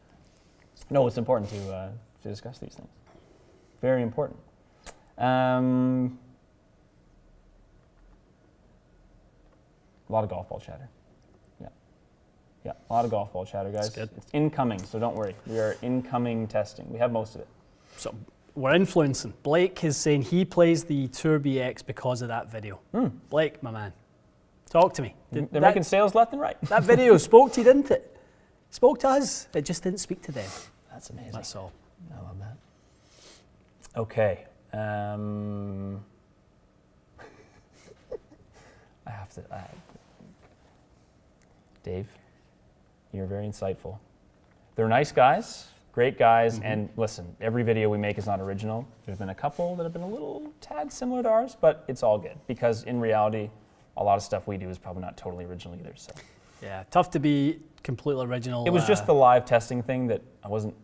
No, it's important to discuss these things. Very important. A lot of golf ball chatter. Yeah, a lot of golf ball chatter, guys. That's good. It's incoming, so don't worry. We are incoming testing. We have most of it. So we're influencing. Blake is saying he plays the Tour BX because of that video. Blake, my man, talk to me. They're making sales left and right. That video spoke to you, didn't it? Spoke to us. It just didn't speak to them. That's amazing. That's all. I love that. Okay. I have to. Dave, you're very insightful. They're nice guys, great guys, and listen, every video we make is not original. There's been a couple that have been a little tad similar to ours, but it's all good because in reality, a lot of stuff we do is probably not totally original either. So Yeah, tough to be completely original. it was just the live testing thing that I wasn't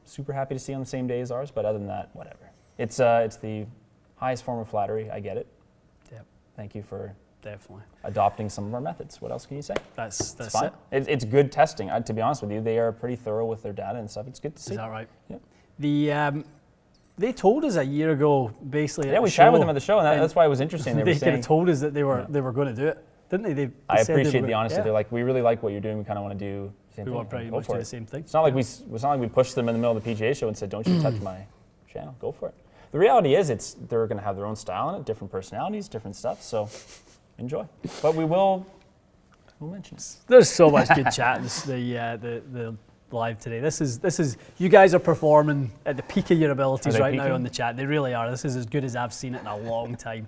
super happy to see on the same day as ours, but other than that, whatever. It's the highest form of flattery. I get it. Yep, Thank you for definitely. adopting some of our methods. What else can you say? That's It's fine. it. It's good testing. To be honest with you, they are pretty thorough with their data and stuff. It's good to see. Is that right? Yeah. They told us a year ago, basically. Yeah, at we the chatted with show, them at the show, and that's why it was interesting. They They were could have saying, told us that they were going to do it, didn't they? I said they appreciate were the honesty. yeah. They're like, we really like what you're doing. We kind of want to do the same We thing. want pretty Go much for do it. the same thing. It's not like we pushed them in the middle of the PGA show and said, don't you touch my channel. Go for it. The reality is they're going to have their own style in it, different personalities, different stuff. So enjoy. But we'll mention it. There's so much good chat. The live today. This is you guys are performing at the peak of your abilities Are they right now peaking? on the chat. They really are. This is as good as I've seen it in a long time.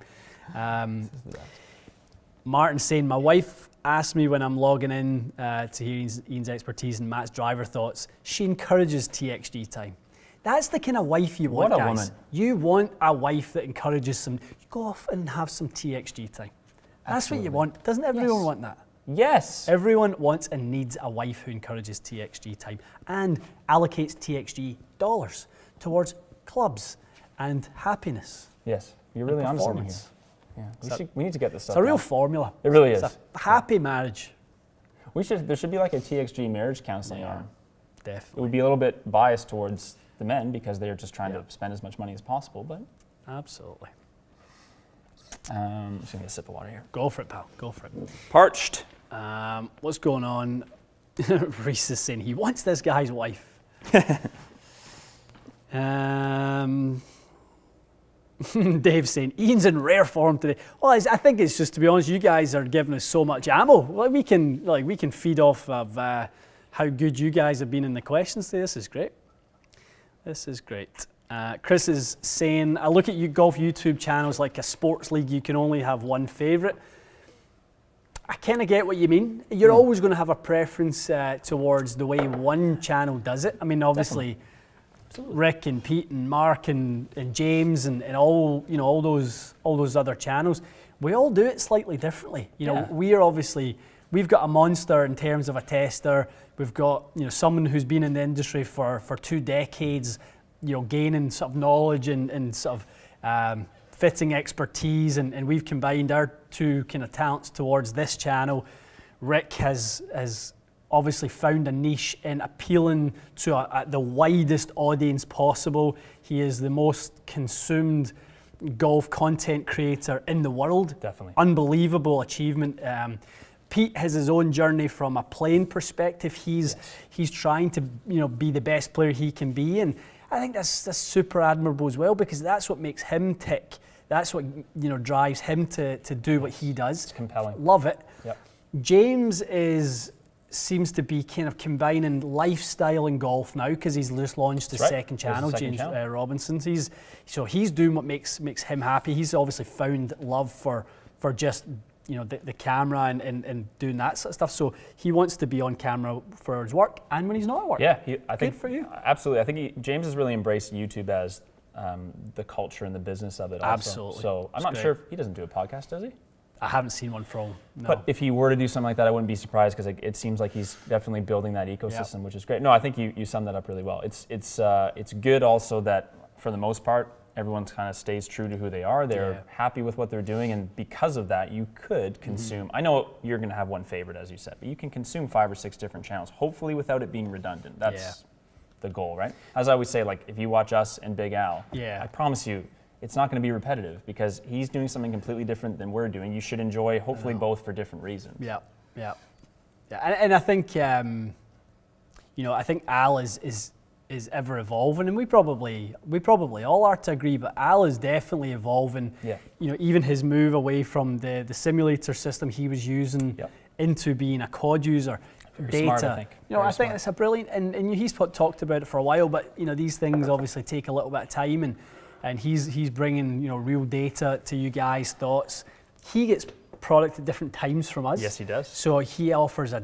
Martin's saying, my wife asked me when I'm logging in to hear Ian's expertise and Matt's driver thoughts. She encourages TXG time. That's the kind of wife you want, What a guys. woman. You want a wife that encourages some, you go off and have some TXG time. That's what you want. Doesn't everyone want that? Yes. Everyone wants and needs a wife who encourages TXG time and allocates TXG dollars towards clubs and happiness. Yes. You're really onto something here. Performance. Yeah. We need to get this stuff It's a real down. formula. It really is. It's a happy marriage. There should be like a TXG marriage counseling arm. It Definitely. would be a little bit biased towards the men because they're just trying to spend as much money as possible, but Absolutely. I'm just gonna get a sip of water here. Go for it, pal. Go for it. Parched. What's going on? Reese is saying he wants this guy's wife. Dave's saying Ian's in rare form today. Well, I think it's just, to be honest, you guys are giving us so much ammo. We can feed off of how good you guys have been in the questions today. This is great. This is great. Chris is saying, I look at you golf YouTube channels like a sports league. You can only have one favourite. I kind of get what you mean. You're always going to have a preference towards the way one channel does it. I mean, obviously, Rick and Pete and Mark and James and all those other channels, we all do it slightly differently. We've got a monster in terms of a tester. We've got someone who's been in the industry for 2 decades, gaining sort of knowledge and sort of fitting expertise, and we've combined our 2 kind of talents towards this channel. Rick has obviously found a niche in appealing to the widest audience possible. He is the most consumed golf content creator in the world. Definitely. Unbelievable achievement. Pete has his own journey from a playing perspective. He's trying to be the best player he can be, and I think that's super admirable as well, because that's what makes him tick. That's what drives him to do what he does. It's compelling. Love it. Yep. James seems to be kind of combining lifestyle and golf now, because he's just launched his second channel, James Robinson's. He's doing what makes him happy. He's obviously found love for just the camera and doing that sort of stuff. So he wants to be on camera for his work and when he's not at work. Yeah, I think good for you. Absolutely. I think James has really embraced YouTube as the culture and the business of it. Also. Absolutely. So I'm not sure if he doesn't do a podcast, does he? I haven't seen one from him. No. But if he were to do something like that, I wouldn't be surprised, because it seems like he's definitely building that ecosystem, which is great. No, I think you summed that up really well. It's good also that for the most part, everyone kind of stays true to who they are. They're happy with what they're doing, and because of that, you could consume. I know you're going to have one favorite, as you said, but you can consume 5 or 6 different channels, hopefully without it being redundant. That's the goal, right? As I always say, like if you watch us and Big Al, I promise you, it's not going to be repetitive, because he's doing something completely different than we're doing. You should enjoy, hopefully, both for different reasons. Yeah. And I think, I think Al is ever evolving, and we probably all are to agree. But Al is definitely evolving. Yeah. Even his move away from the simulator system he was using into being a COD user. Very data. Smart, I think. I think it's a brilliant, and he's talked about it for a while. But these things obviously take a little bit of time, and he's bringing real data to you guys, thoughts. He gets product at different times from us. Yes, he does. So he offers a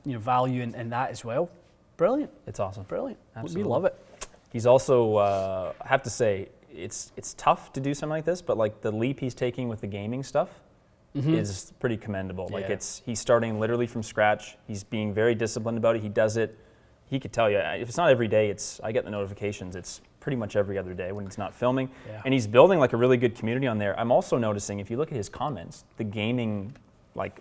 value in that as well. Brilliant. It's awesome. Brilliant. Absolutely. We love it. He's also, I have to say, it's tough to do something like this, but like the leap he's taking with the gaming stuff is pretty commendable. Like he's starting literally from scratch. He's being very disciplined about it. He does it. He could tell you, if it's not every day, I get the notifications. It's pretty much every other day when he's not filming. Yeah. And he's building like a really good community on there. I'm also noticing, if you look at his comments, the gaming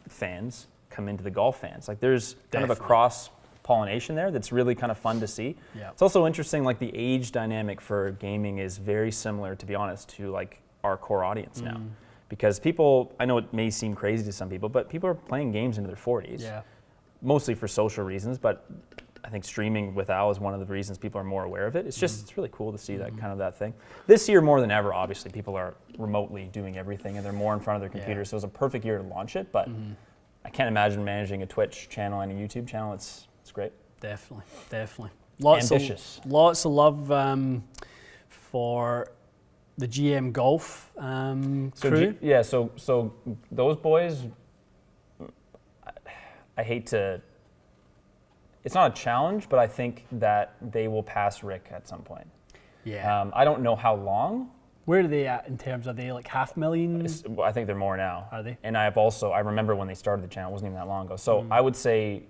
fans come into the golf fans. Like there's kind of a cross pollination there that's really kind of fun to see. Yeah. It's also interesting, like the age dynamic for gaming is very similar, to be honest, to like our core audience now. Because people, I know it may seem crazy to some people, but people are playing games into their 40s, mostly for social reasons, but I think streaming with Al is one of the reasons people are more aware of it. It's just, it's really cool to see that kind of that thing. This year more than ever, obviously, people are remotely doing everything and they're more in front of their computers, so it was a perfect year to launch it, but I can't imagine managing a Twitch channel and a YouTube channel. It's great. Definitely. Ambitious. Lots of love for the GM Golf crew. So those boys, I hate to, it's not a challenge, but I think that they will pass Rick at some point. Yeah. I don't know how long. Where are they at in terms of, are they like 500,000? I think they're more now. Are they? And I remember when they started the channel, it wasn't even that long ago. So I would say,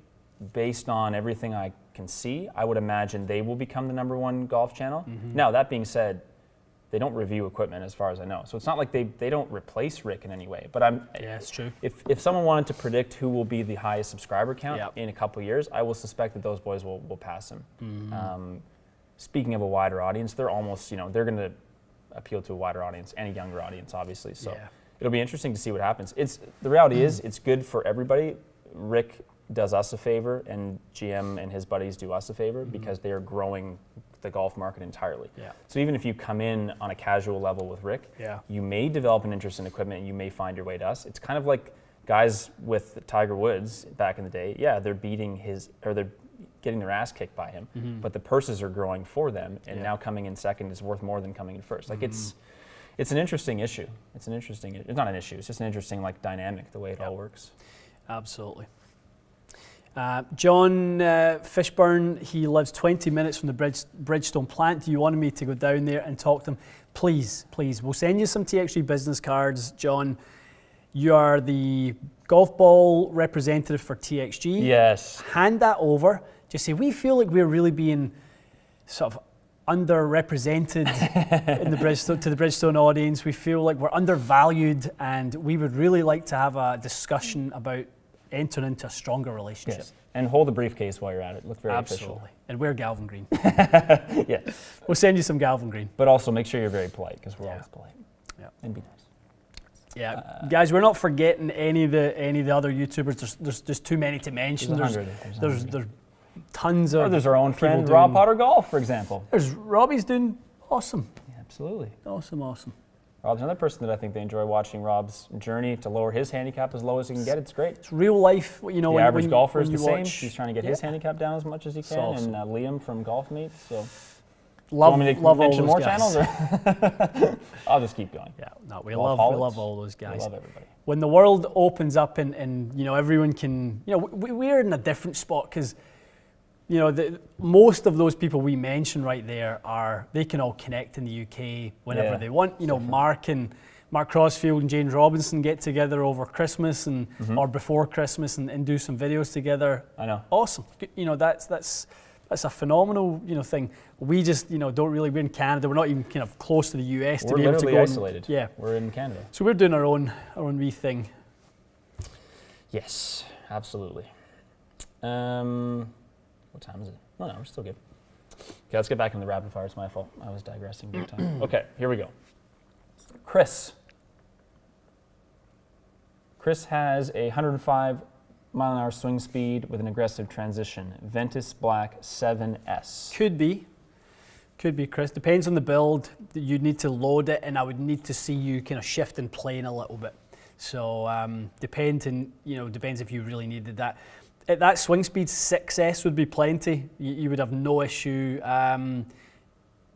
based on everything I can see, I would imagine they will become the #1 golf channel. Now, that being said, they don't review equipment as far as I know. So it's not like they don't replace Rick in any way. But Yeah, it's true. if someone wanted to predict who will be the highest subscriber count Yep. in a couple of years, I will suspect that those boys will pass him. Speaking of a wider audience, they're almost, they're going to appeal to a wider audience and a younger audience, obviously. So it'll be interesting to see what happens. The reality is, it's good for everybody. Rick does us a favor, and GM and his buddies do us a favor because they are growing the golf market entirely. Yeah. So even if you come in on a casual level with Rick, you may develop an interest in equipment and you may find your way to us. It's kind of like guys with Tiger Woods back in the day. Yeah, they're they're getting their ass kicked by him, but the purses are growing for them, and now coming in second is worth more than coming in first. Like it's an interesting issue. It's not an issue. It's just an interesting dynamic, the way it all works. Absolutely. John Fishburne, he lives 20 minutes from the Bridgestone plant. Do you want me to go down there and talk to him? Please, we'll send you some TXG business cards, John. You are the golf ball representative for TXG. Yes. Hand that over. Just say, we feel like we're really being sort of underrepresented to the Bridgestone audience. We feel like we're undervalued, and we would really like to have a discussion about entering into a stronger relationship. Yes. And hold the briefcase while you're at it. Look very Absolutely. official. And wear Galvin Green. Yeah. We'll send you some Galvin Green. But also make sure you're very polite, because we're always polite. Yeah. And be nice. Yeah, guys, we're not forgetting any of the other YouTubers. There's just too many to mention. There's tons of. Or there's our own friend doing, Rob Potter Golf, for example. There's Robbie's doing awesome. Yeah, absolutely. Awesome. Rob's another person that I think they enjoy watching. Rob's journey to lower his handicap as low as he can get. It's great. It's real life, The average golfer is the same. He's trying to get his handicap down as much as he can. Awesome. And Liam from Golf Mates. So. Love all mention those more guys. channels? Or I'll just keep going. Yeah, no, we love all those guys. We love everybody. When the world opens up and everyone can, we're in a different spot because, most of those people we mention right there they can all connect in the UK whenever they want. Mark Crossfield and James Robinson get together over Christmas or before Christmas and do some videos together. I know. Awesome. That's a phenomenal, thing. We just, don't really. We're in Canada. We're not even kind of close to the US to be able to go. We're isolated. Yeah, we're in Canada. So we're doing our own wee thing. Yes, absolutely. What time is it? Oh no, we're still good. Okay, let's get back into the rapid fire. It's my fault. I was digressing big time. Okay, here we go. Chris has a 105 mile-an-hour swing speed with an aggressive transition. Ventus Black 7S. Could be, Chris. Depends on the build. You'd need to load it, and I would need to see you kind of shift and plane a little bit. So depends if you really needed that. At that swing speed, 6S would be plenty. You would have no issue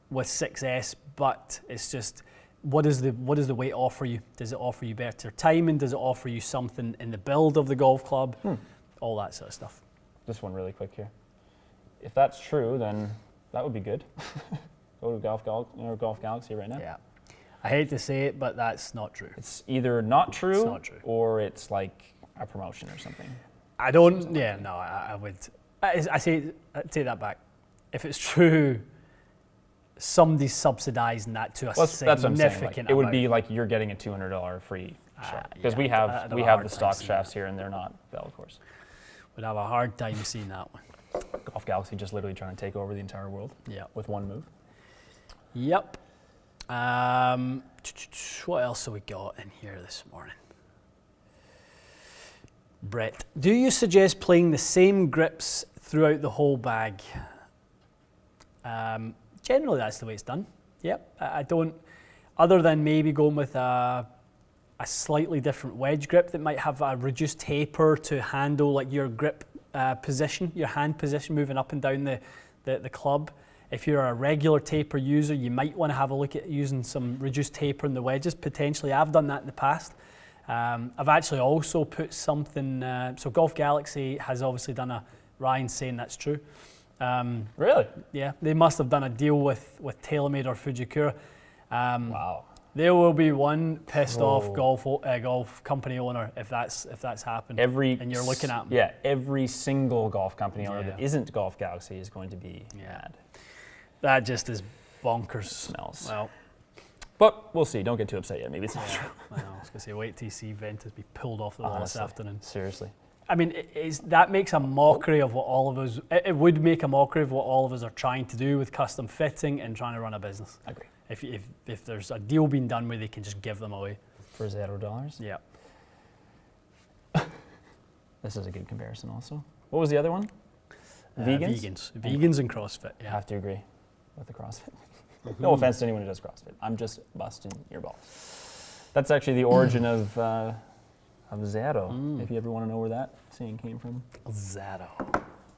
with 6S, but it's just, what does the weight offer you? Does it offer you better timing? Does it offer you something in the build of the golf club? All that sort of stuff. Just one really quick here. If that's true, then that would be good. Go to Golf Galaxy right now. Yeah. I hate to say it, but that's not true. It's either not true, It's not true. or it's like a promotion or something. I don't. Yeah, no. I would. I take that back. If it's true, somebody's subsidising that to a That's what I'm saying. significant It would amount. be like you're getting a $200 free shaft, because yeah, we I'd have have we a have hard the time stock seeing shafts here, and they're not Velcors. Would have a hard time seeing that one. Golf Galaxy just literally trying to take over the entire world. Yeah. With one move. Yep. What else have we got in here this morning? Brett, do you suggest playing the same grips throughout the whole bag? Generally, that's the way it's done. Yep. I don't, other than maybe going with a slightly different wedge grip that might have a reduced taper to handle like your grip position, your hand position moving up and down the club. If you're a regular taper user, you might want to have a look at using some reduced taper in the wedges. Potentially, I've done that in the past. I've actually also put something, so Golf Galaxy has obviously done Ryan's saying that's true. Really? Yeah, they must have done a deal with Taylormade or Fujikura. Wow. There will be one pissed off Oh. golf company owner if that's happened. And you're looking at them. Yeah, every single golf company owner that Yeah. isn't Golf Galaxy is going to be mad. That just is bonkers. Smells. Well, But we'll see. Don't get too upset yet. Maybe it's not true. I was going to say, wait till you see Ventus be pulled off the wall this Honestly, afternoon. seriously. I mean, that makes a mockery of what all of us, it would make a mockery of what all of us are trying to do with custom fitting and trying to run a business. I agree. If there's a deal being done where they can just give them away. For $0? Yeah. This is a good comparison also. What was the other one? Vegans? Vegans and CrossFit, I yeah. have to agree with the CrossFit. No offense to anyone who does CrossFit. I'm just busting your balls. That's actually the origin of Zero, if you ever want to know where that saying came from. Zero.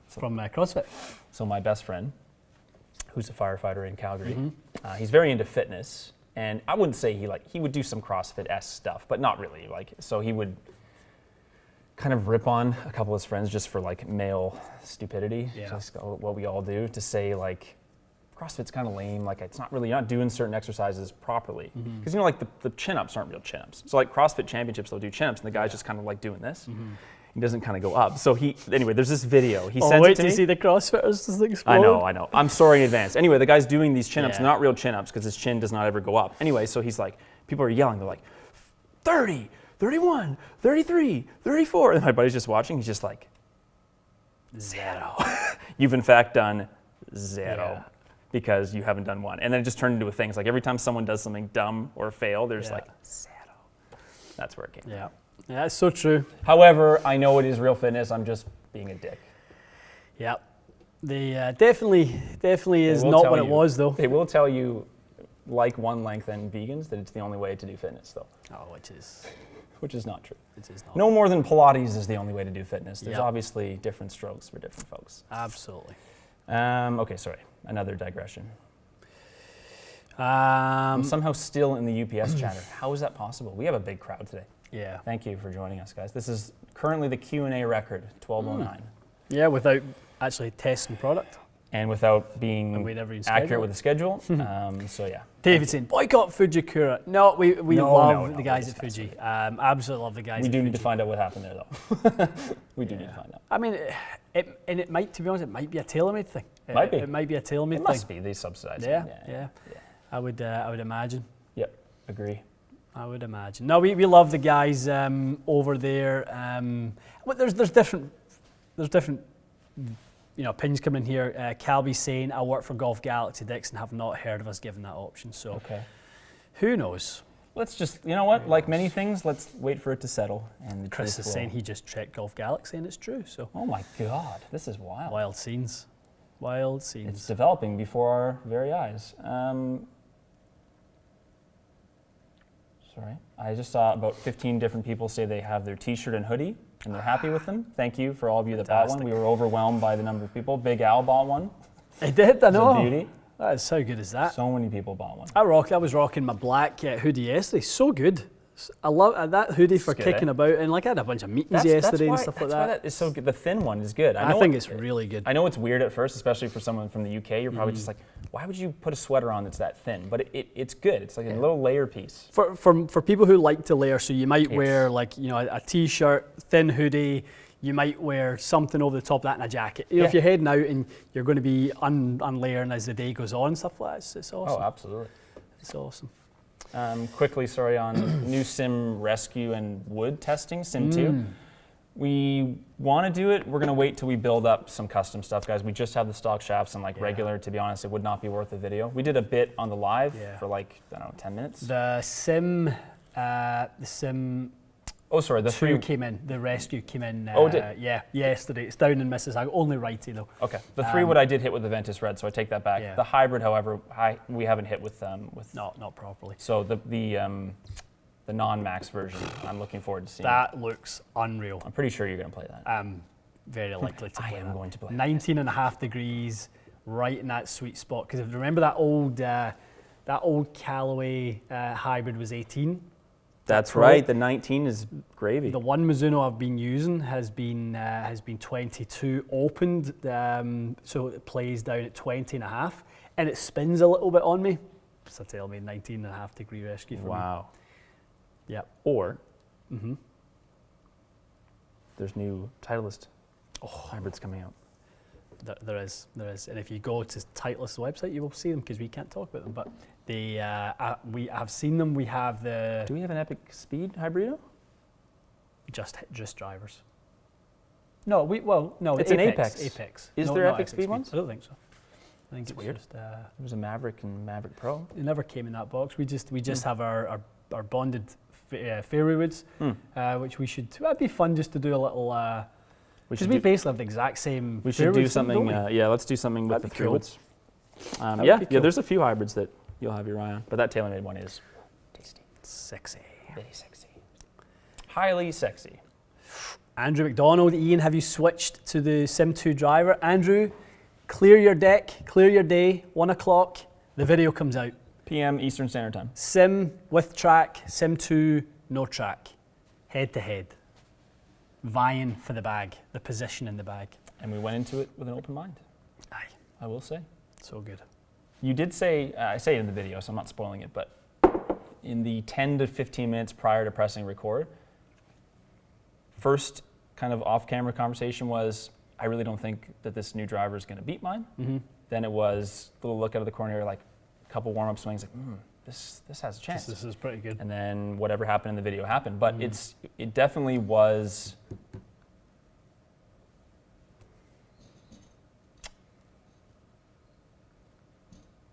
From CrossFit. So my best friend, who's a firefighter in Calgary, he's very into fitness, and I wouldn't say he would do some CrossFit-esque stuff, but not really. So he would kind of rip on a couple of his friends just for male stupidity, just what we all do, to say CrossFit's kind of lame. It's not really, you're not doing certain exercises properly. Because the chin-ups aren't real chin-ups. So CrossFit championships, they'll do chin-ups, and the guy's just kind of doing this. He doesn't kind of go up. So anyway, there's this video. He sends wait it to till me. you see the CrossFitters just explode. I know. I'm sorry in advance. Anyway, the guy's doing these chin-ups, not real chin-ups, because his chin does not ever go up. Anyway, so he's people are yelling. They're 30, 31, 33, 34. And my buddy's just watching. He's just zero. You've in fact done zero. Yeah. Because you haven't done one. And then it just turned into a thing. It's every time someone does something dumb or fail, there's zero. That's where it came from. Yeah, it's so true. However, I know it is real fitness. I'm just being a dick. Yeah, they definitely is not what it was, though. They will tell you, one length and vegans, that it's the only way to do fitness, though. Oh, Which is not true. It is not. No more than Pilates is the only way to do fitness. There's obviously different strokes for different folks. Absolutely. Okay, sorry. Another digression. I'm somehow still in the UPS chatter. How is that possible? We have a big crowd today. Yeah. Thank you for joining us, guys. This is currently the Q&A record, 12:09. Yeah, without actually testing product. And without being accurate with the schedule. So yeah. David saying, boycott Fujikura. No, we love the guys at that's Fuji. Absolutely love the guys We at do Fuji. need to find out what happened there, though. We do need to find out. I mean, it might, to be honest, it might be a Taylormade thing. Might be. It might be a Taylormade thing. It must be. They subsidize it. Yeah. I would imagine. Yep, agree. I would imagine. No, we love the guys over there. But there's different opinions coming in here. Calby's saying, I work for Golf Galaxy Dixon, have not heard of us giving that option. So okay. Who knows? Let's just, you know what? Like many things, let's wait for it to settle. And Chris is saying he just checked Golf Galaxy, and it's true. So. Oh my God, this is wild. Wild scenes. Wild scenes. It's developing before our very eyes. Sorry, I just saw about 15 different people say they have their T-shirt and hoodie, and they're happy with them. Thank you for all of you that bought one. We were overwhelmed by the number of people. Big Al bought one. I did, I know. It's a beauty. That is so good as that. So many people bought one. I was rocking my black hoodie yesterday. So good. I love that hoodie for kicking about, and I had a bunch of meetings yesterday and stuff like that. That's why that is so good. The thin one is good. I think it's really good. I know it's weird at first, especially for someone from the UK. You're probably just like, why would you put a sweater on that's that thin? But it's good. It's like a little layer piece. For people who like to layer, so you might wear a t-shirt, thin hoodie. You might wear something over the top of that and a jacket. If you're heading out and you're going to be unlayering as the day goes on, stuff like that, it's awesome. Oh, absolutely. It's awesome. Quickly, sorry, on new sim rescue and wood testing, Sim2. We want to do it. We're going to wait till we build up some custom stuff, guys. We just have the stock shafts and regular, to be honest, it would not be worth a video. We did a bit on the live for 10 minutes. The Sim Oh, sorry, the three came in. The rescue came in. Yesterday. It's down in Mississauga. Only righty though. Okay. The 3 wood I did hit with the Ventus Red, so I take that back. Yeah. The hybrid, however, we haven't hit with not properly. So the non-max version, I'm looking forward to seeing. That looks unreal. I'm pretty sure you're going to play that. I'm very likely to play that. I am going to play 19.5 degrees, right in that sweet spot. Because if you remember that old Callaway hybrid was 18. That's Pro. right. The 19 is gravy. The one Mizuno I've been using has been 22 opened, so it plays down at 20 and a half, and it spins a little bit on me. It's a Taylormade 19.5-degree rescue for me. Wow. Yeah. Or there's new Titleist hybrids coming out. There is, and if you go to Titleist website, you will see them because we can't talk about them. But we have seen them. We have the Do we have an Epic Speed Hybrido? just drivers. No, No, it's the an Apex. Apex. Is No, there not Epic Speed ones? I don't think so. I think That's it's weird. just. There was a Maverick and Maverick Pro. It never came in that box. We just have our bonded fairway woods, which we should. That'd be fun just to do a little. Because we basically have the exact same. We should do fairways, something. don't we? Yeah, let's do something with That'd the be cool. woods. That would Yeah, be yeah. cool. There's a few hybrids that you'll have your eye on, but that Taylormade one is tasty, Sexy. very sexy, highly sexy. Andrew McDonald, Ian, have you switched to the Sim2 driver? Andrew, clear your deck, clear your day. 1 o'clock, the video comes out. PM Eastern Standard Time. Sim with track, Sim2 no track, head to head, vying for the bag, the position in the bag. And we went into it with an open mind. Aye, I will say. so good. You did say, I say it in the video, so I'm not spoiling it, but in the 10 to 15 minutes prior to pressing record, first kind of off-camera conversation was, I really don't think that this new driver is going to beat mine. Then it was a little look out of the corner, like a couple warm-up swings, like, this has a chance. This is pretty good. And then whatever happened in the video happened. But it definitely was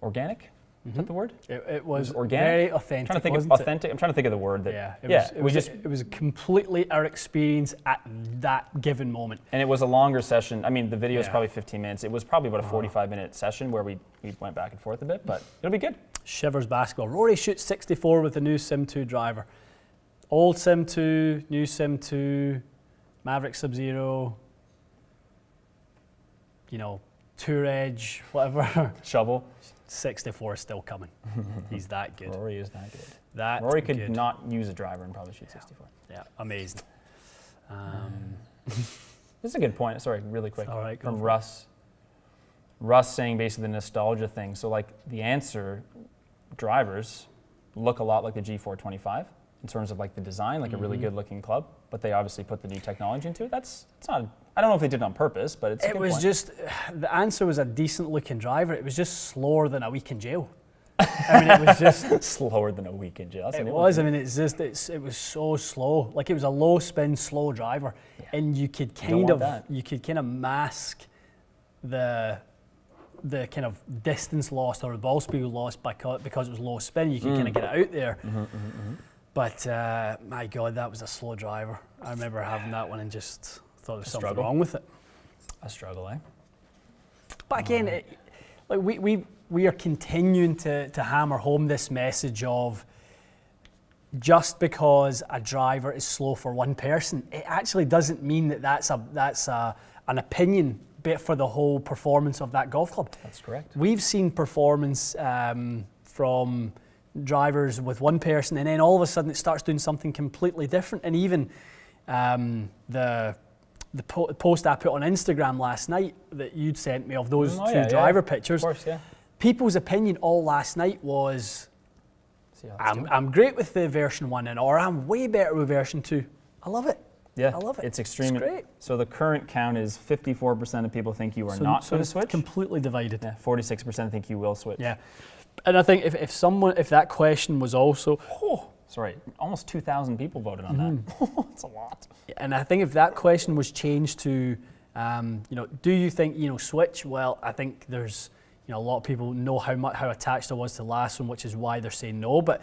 organic. Is that the word? It was organic? very authentic. I'm trying to think of wasn't it? authentic. I'm trying to think of the word that. Yeah, it was completely our experience at that given moment. And it was a longer session. I mean, the video is Yeah. probably 15 minutes. It was probably about a 45-minute session where we went back and forth a bit, but it'll be good. Shivers basketball. Rory shoots 64 with the new Sim2 driver. Old Sim2, new Sim2, Maverick Sub-Zero, Tour Edge, whatever. Shovel. 64 is still coming. He's that good. Rory is that good. That Rory could good. not use a driver and probably shoot 64. Yeah, amazing. This is a good point. Sorry, really quick. All right, go From for it. Russ. Russ saying basically the nostalgia thing. So like the answer drivers look a lot like the G425 in terms of like the design, like a really good looking club, but they obviously put the new technology into it. It's not, I don't know if they did it on purpose, but it's a It good was point. just, the answer was a decent looking driver. It was just slower than a week in jail. I mean, it was just, slower than a week in jail. That's it a new was. I one. mean, it was so slow. Like it was a low spin, slow driver, and you could kind of mask the kind of distance lost or the ball speed lost because it was low spin. You could kind of get it out there. But my God, that was a slow driver. I remember having that one and just thought there was something struggle. wrong with it. A struggle, eh? But again, we are continuing to hammer home this message of just because a driver is slow for one person, it actually doesn't mean that that's an opinion bit for the whole performance of that golf club. That's correct. We've seen performance from drivers with one person, and then all of a sudden it starts doing something completely different. And even the post I put on Instagram last night that you'd sent me of those two driver pictures. Of course, yeah. People's opinion all last night was, See how that's doing. I'm great with the version 1 and or I'm way better with version 2. I love it. Yeah, I love it. It's extreme. It's great. So the current count is 54% of people think you are not going to it's switch. completely divided. Yeah, 46% think you will switch. Yeah. And I think if that question was also, Sorry, almost 2,000 people voted on that. That's a lot. and I think if that question was changed to, do you think switch? Well, I think there's a lot of people know how attached I was to the last one, which is why they're saying no. But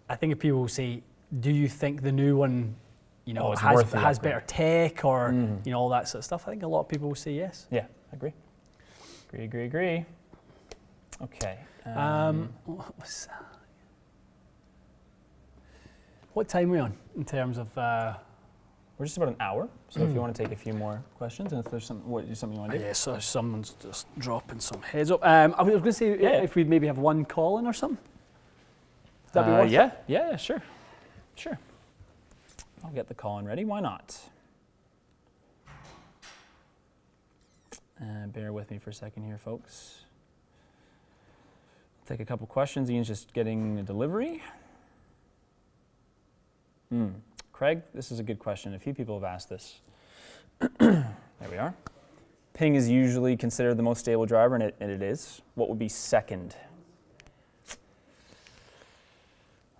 I think if people say, do you think the new one, has better tech or all that sort of stuff, I think a lot of people will say yes. Yeah, I agree. Agree. Okay. What time are we on in terms of? We're just about an hour, so if you want to take a few more questions, and if there's something you want to do. Yeah, so someone's just dropping some heads up. I was going to say if we'd maybe have one call in or something. Would that be worth it? Yeah, sure. Sure. I'll get the call-in ready. Why not? Bear with me for a second here, folks. Take a couple questions. Ian's just getting a delivery. Craig, this is a good question. A few people have asked this. There we are. Ping is usually considered the most stable driver, and it is. What would be second?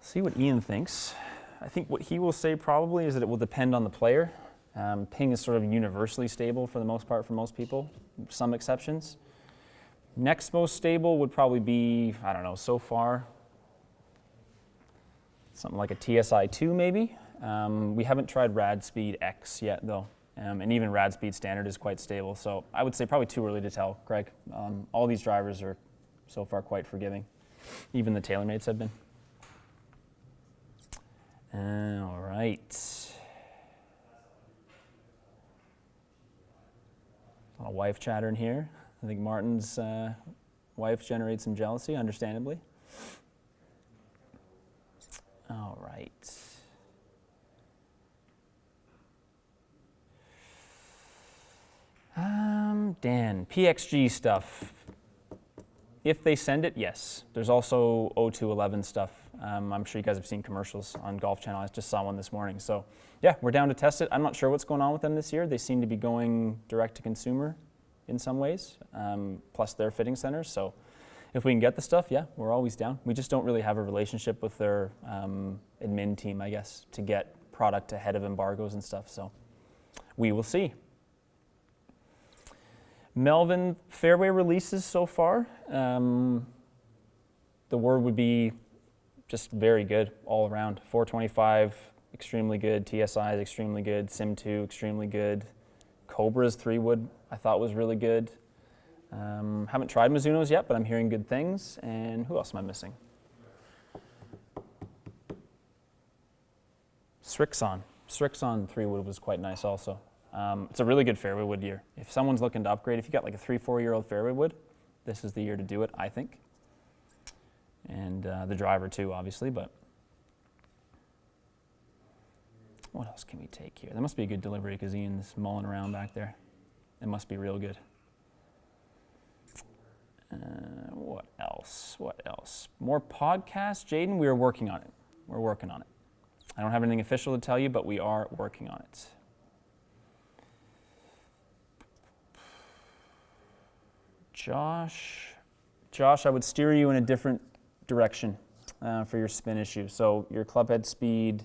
See what Ian thinks. I think what he will say probably is that it will depend on the player. Ping is sort of universally stable for the most part for most people, some exceptions. Next most stable would probably be, I don't know, so far, something like a TSI2 maybe. We haven't tried Rad Speed X yet though, and even Rad Speed Standard is quite stable. So I would say probably too early to tell, Greg. All these drivers are so far quite forgiving. Even the Taylormades have been. All right. A lot of wife chatter in here. I think Martin's wife generates some jealousy, understandably. All right. Dan, PXG stuff. If they send it, yes. There's also O211 stuff. I'm sure you guys have seen commercials on Golf Channel. I just saw one this morning. So yeah, we're down to test it. I'm not sure what's going on with them this year. They seem to be going direct to consumer in some ways, plus their fitting centers. So if we can get the stuff, yeah, we're always down. We just don't really have a relationship with their admin team, I guess, to get product ahead of embargoes and stuff. So we will see. Melvin, fairway releases so far. The word would be just very good all around. 425, extremely good. TSI is extremely good. Sim2, extremely good. Cobra's 3-wood, I thought was really good. Haven't tried Mizuno's yet, but I'm hearing good things. And who else am I missing? Strixon 3-wood was quite nice also. It's a really good fairway wood year. If someone's looking to upgrade, if you got like a 3-4-year-old fairway wood, this is the year to do it, I think. And the driver too, obviously, but what else can we take here? That must be a good delivery because Ian's mulling around back there. It must be real good. What else? What else? More podcasts, Jaden? We are working on it. We're working on it. I don't have anything official to tell you, but we are working on it. Josh, I would steer you in a different direction for your spin issue. So your club head speed,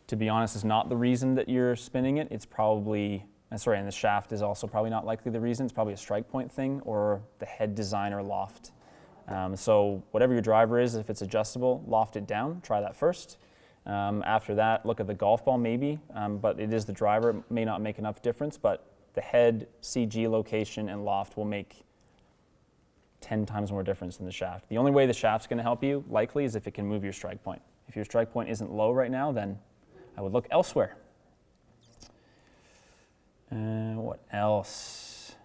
to be honest, is not the reason that you're spinning it. It's probably, and the shaft is also probably not likely the reason. It's probably a strike point thing or the head design or loft. So whatever your driver is, if it's adjustable, loft it down. Try that first. After that, look at the golf ball maybe, but it is the driver. It may not make enough difference, but the head, CG location, and loft will make 10 times more difference than the shaft. The only way the shaft's going to help you, likely, is if it can move your strike point. If your strike point isn't low right now, then I would look elsewhere. What else?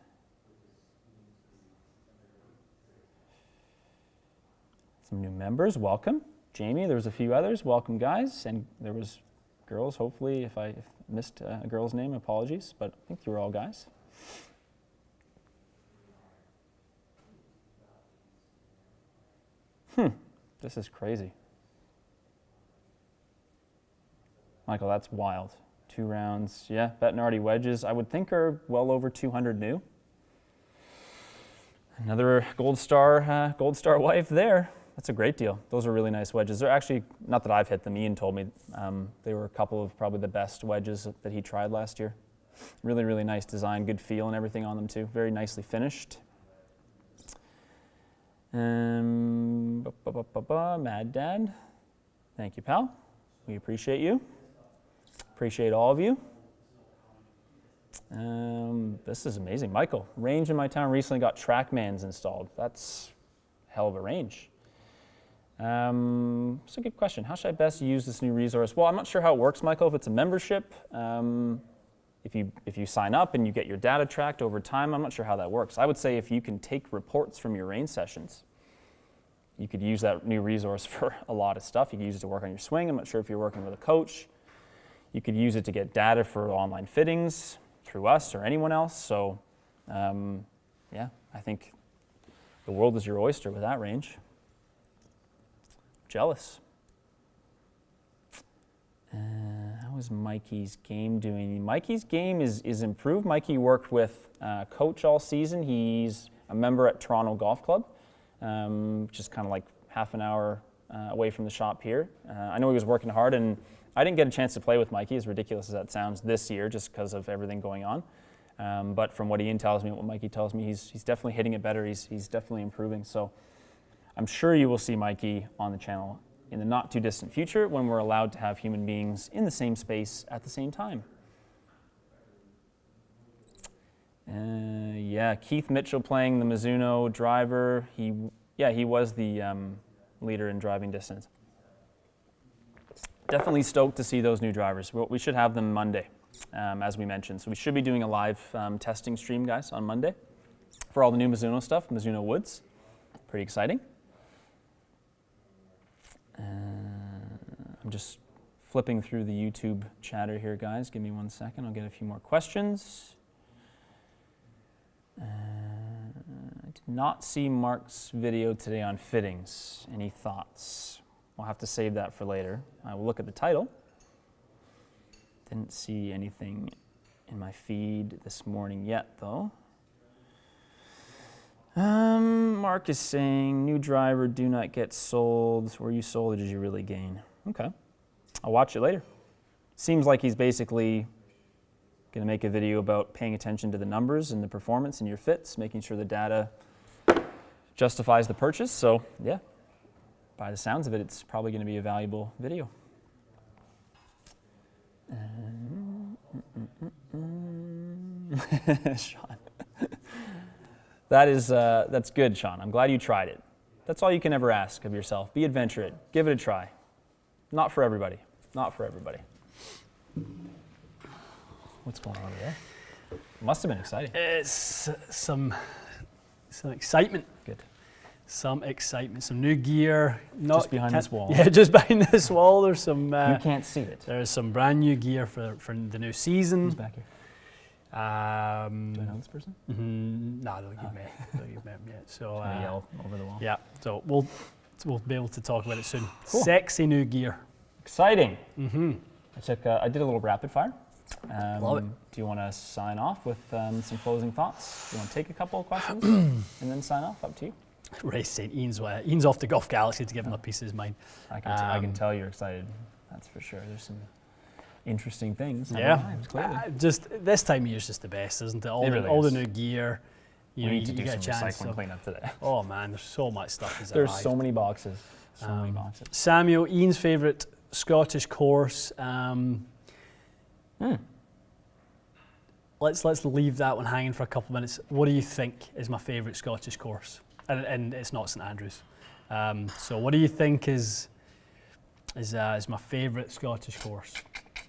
Some new members, welcome. Jamie, there was a few others, welcome guys. And there was girls, hopefully, if I missed a girl's name, apologies, but I think you were all guys. This is crazy. Michael, that's wild. 2 rounds. Yeah, Bettinardi wedges, I would think are well over 200 new. Another Gold Star wife there. That's a great deal. Those are really nice wedges. They're actually, not that I've hit them, Ian told me, they were a couple of probably the best wedges that he tried last year. Really, really nice design, good feel and everything on them too. Very nicely finished. Mad Dad, thank you, pal. We appreciate you. Appreciate all of you. This is amazing. Michael, range in my town recently got TrackMans installed. That's a hell of a range. It's a good question. How should I best use this new resource? Well, I'm not sure how it works, Michael. If it's a membership, if you sign up and you get your data tracked over time, I'm not sure how that works. I would say if you can take reports from your range sessions, you could use that new resource for a lot of stuff. You could use it to work on your swing. I'm not sure if you're working with a coach. You could use it to get data for online fittings through us or anyone else. So, yeah, I think the world is your oyster with that range. Jealous. How is Mikey's game doing? Mikey's game is improved. Mikey worked with a coach all season. He's a member at Toronto Golf Club, which is kind of like half an hour away from the shop here. I know he was working hard, and I didn't get a chance to play with Mikey, as ridiculous as that sounds, this year just because of everything going on. But from what Ian tells me, what Mikey tells me, he's definitely hitting it better. He's definitely improving. So I'm sure you will see Mikey on the channel in the not too distant future when we're allowed to have human beings in the same space at the same time. Yeah, Keith Mitchell playing the Mizuno driver. He was the leader in driving distance. Definitely stoked to see those new drivers. We should have them Monday, as we mentioned. So we should be doing a live testing stream, guys, on Monday for all the new Mizuno stuff, Mizuno Woods. Pretty exciting. I'm just flipping through the YouTube chatter here, guys. Give me 1 second. I'll get a few more questions. I did not see Mark's video today on fittings. Any thoughts? We'll have to save that for later. I will look at the title. Didn't see anything in my feed this morning yet, though. Mark is saying, new driver, do not get sold. Were you sold or did you really gain? Okay. I'll watch it later. Seems like he's basically going to make a video about paying attention to the numbers and the performance and your fits, making sure the data justifies the purchase. So, yeah, by the sounds of it, it's probably going to be a valuable video. Sean. That's good, Sean. I'm glad you tried it. That's all you can ever ask of yourself. Be adventurous. Give it a try. Not for everybody. Not for everybody. What's going on over there? Must have been exciting. It's some excitement. Good. Some excitement. Some new gear. Just behind this wall. Yeah, just behind this wall. There's some. You can't see it. There's some brand new gear for the new season. Who's back here? Do I know this person? No, I don't think you've met. I don't think you've met him yet. So Yell over the wall. yeah. So we'll be able to talk about it soon. Cool. Sexy new gear. Exciting. Mm-hmm. I did a little rapid fire. Love it. Do you want to sign off with some closing thoughts? Do you want to take a couple of questions and then sign off? Up to you. Race saying Ian's off to Golf Galaxy to give him a piece of his mind. I can tell you're excited. That's for sure. There's some interesting things. Yeah. Clearly. Just this time of year is just the best, isn't it? It really all is. the new gear. We need to do get some a chance. recycling cleanup today. Oh man, there's so much stuff. There's so many boxes. So many boxes. Samuel, Ian's favourite Scottish course. Let's leave that one hanging for a couple of minutes. What do you think is my favourite Scottish course? And it's not St Andrews. So what do you think is my favourite Scottish course?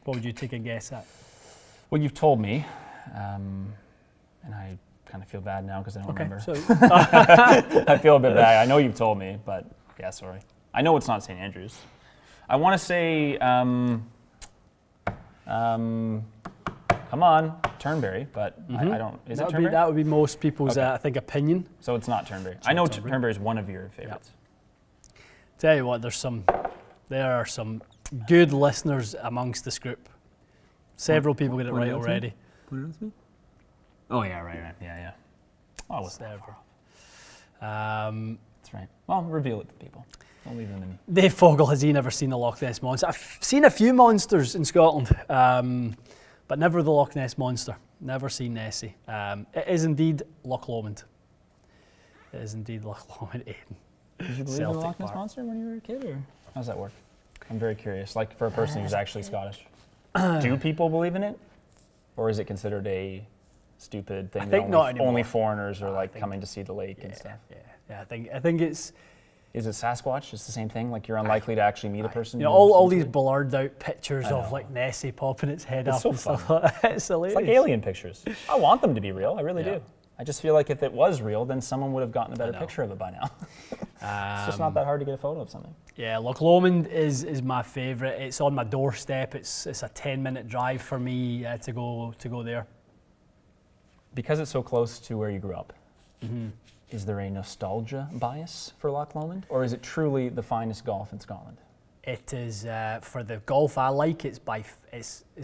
What would you take a guess at? Well, you've told me, and I kind of feel bad now because I don't remember. So I feel a bit bad. I know you've told me, but yeah, sorry. I know it's not St Andrews. I want to say, come on, Turnberry, but I don't. Is it Turnberry? That would be most people's, Okay. I think, opinion. So it's not Turnberry. It's I know not Turnberry. Turnberry is one of your favorites. Tell you what, there are some good listeners amongst this group. Several people get it right already. Put it on me? Oh yeah, right. Yeah. Oh, what's that? Several. That's right. Well, reveal it to people. Don't leave them in. Dave Fogel, has he never seen the Loch Ness Monster? I've seen a few monsters in Scotland, but never the Loch Ness Monster. Never seen Nessie. It is indeed Loch Lomond. It is indeed Loch Lomond, Aiden. Did you believe in the Loch Ness Monster when you were a kid, or how does that work? I'm very curious. Like for a person who's actually Scottish, do people believe in it, or is it considered a stupid thing? I think that not anymore. Only foreigners are like coming to see the lake and stuff. Yeah. I think it's. Is it Sasquatch? It's the same thing. Like you're unlikely to actually meet a person. You know, all these blurred out pictures of like Nessie popping its head up so and stuff fun. like that. It's hilarious. It's like alien pictures. I want them to be real. I really do. I just feel like if it was real, then someone would have gotten a better know. picture of it by now. It's just not that hard to get a photo of something. Yeah, Loch Lomond is my favourite. It's on my doorstep. It's a 10-minute drive for me to go there. Because it's so close to where you grew up, is there a nostalgia bias for Loch Lomond, or is it truly the finest golf in Scotland? It is for the golf I like. It's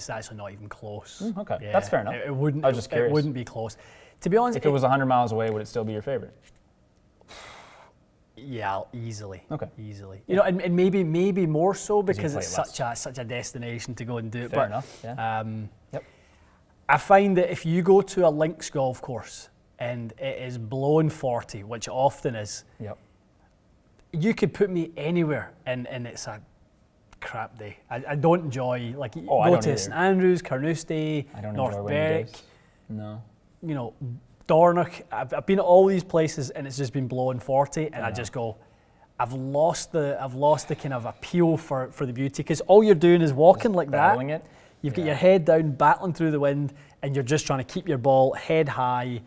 actually not even close. Okay, Yeah, that's fair enough. It wouldn't. I was just curious. It wouldn't be close. To be honest, If it was 100 miles away, would it still be your favorite? yeah, easily. Okay. Easily. You know, and maybe more so because play it's it such a destination to go and do it. Fair but, enough. Yeah. Yep. I find that if you go to a links golf course and it is blowing 40, which it often is, Yep. you could put me anywhere and it's a crap day. I don't enjoy, like, I go don't to either. St Andrews, Carnoustie, I don't North enjoy windy Berwick, days. No. you know, Dornoch. I've been at all these places and it's just been blowing 40 and I know. just go, I've lost the kind of appeal for the beauty, because all you're doing is walking like that. Barreling it. You've got Yeah. your head down, battling through the wind, and you're just trying to keep your ball head high,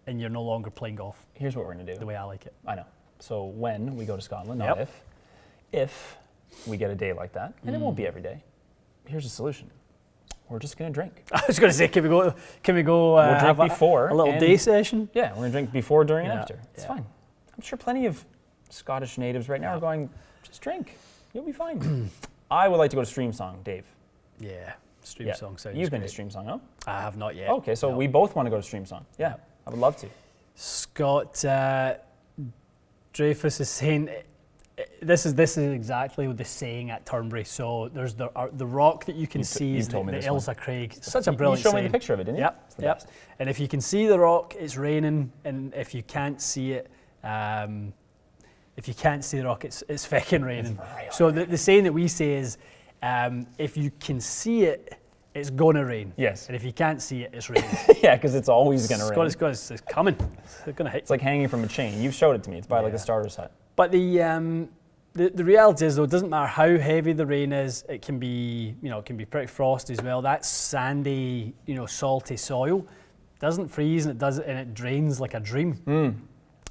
and you're no longer playing golf Here's what we're going to do. the way I like it. I know. So when we go to Scotland, not Yep. if we get a day like that, and it won't be every day, here's a solution. We're just going to drink. I was going to say, can we go? We'll drink have before a little and- day session? Yeah, we're going to drink before, during, and Yeah, after. It's yeah. fine. I'm sure plenty of Scottish natives right now are going, just drink. You'll be fine. I would like to go to Stream Song, Dave. Yeah, Stream Yeah. Song sounds You've been great. to Stream Song, no? I have not yet. Okay, so No. we both want to go to Stream Song. Yeah, I would love to. Scott Dreyfus is saying this is exactly the saying at Turnberry. So there's the rock that you can see is told me the this one. Ailsa Craig. Such a brilliant You showed me saying. the picture of it, didn't you? Yep, It's the yep. best. And if you can see the rock, it's raining, and if you can't see it, it's feckin' raining. really So the saying that we say is, if you can see it, it's gonna rain. Yes. And if you can't see it, it's raining. Yeah, because it's always going to rain. It's coming. It's gonna hit. It's like hanging from a chain. You've showed it to me. It's by like Yeah. a starter's hut. But the reality is, though, it doesn't matter how heavy the rain is. It can be, it can be pretty frosty as well. That sandy, salty soil doesn't freeze, and it drains like a dream.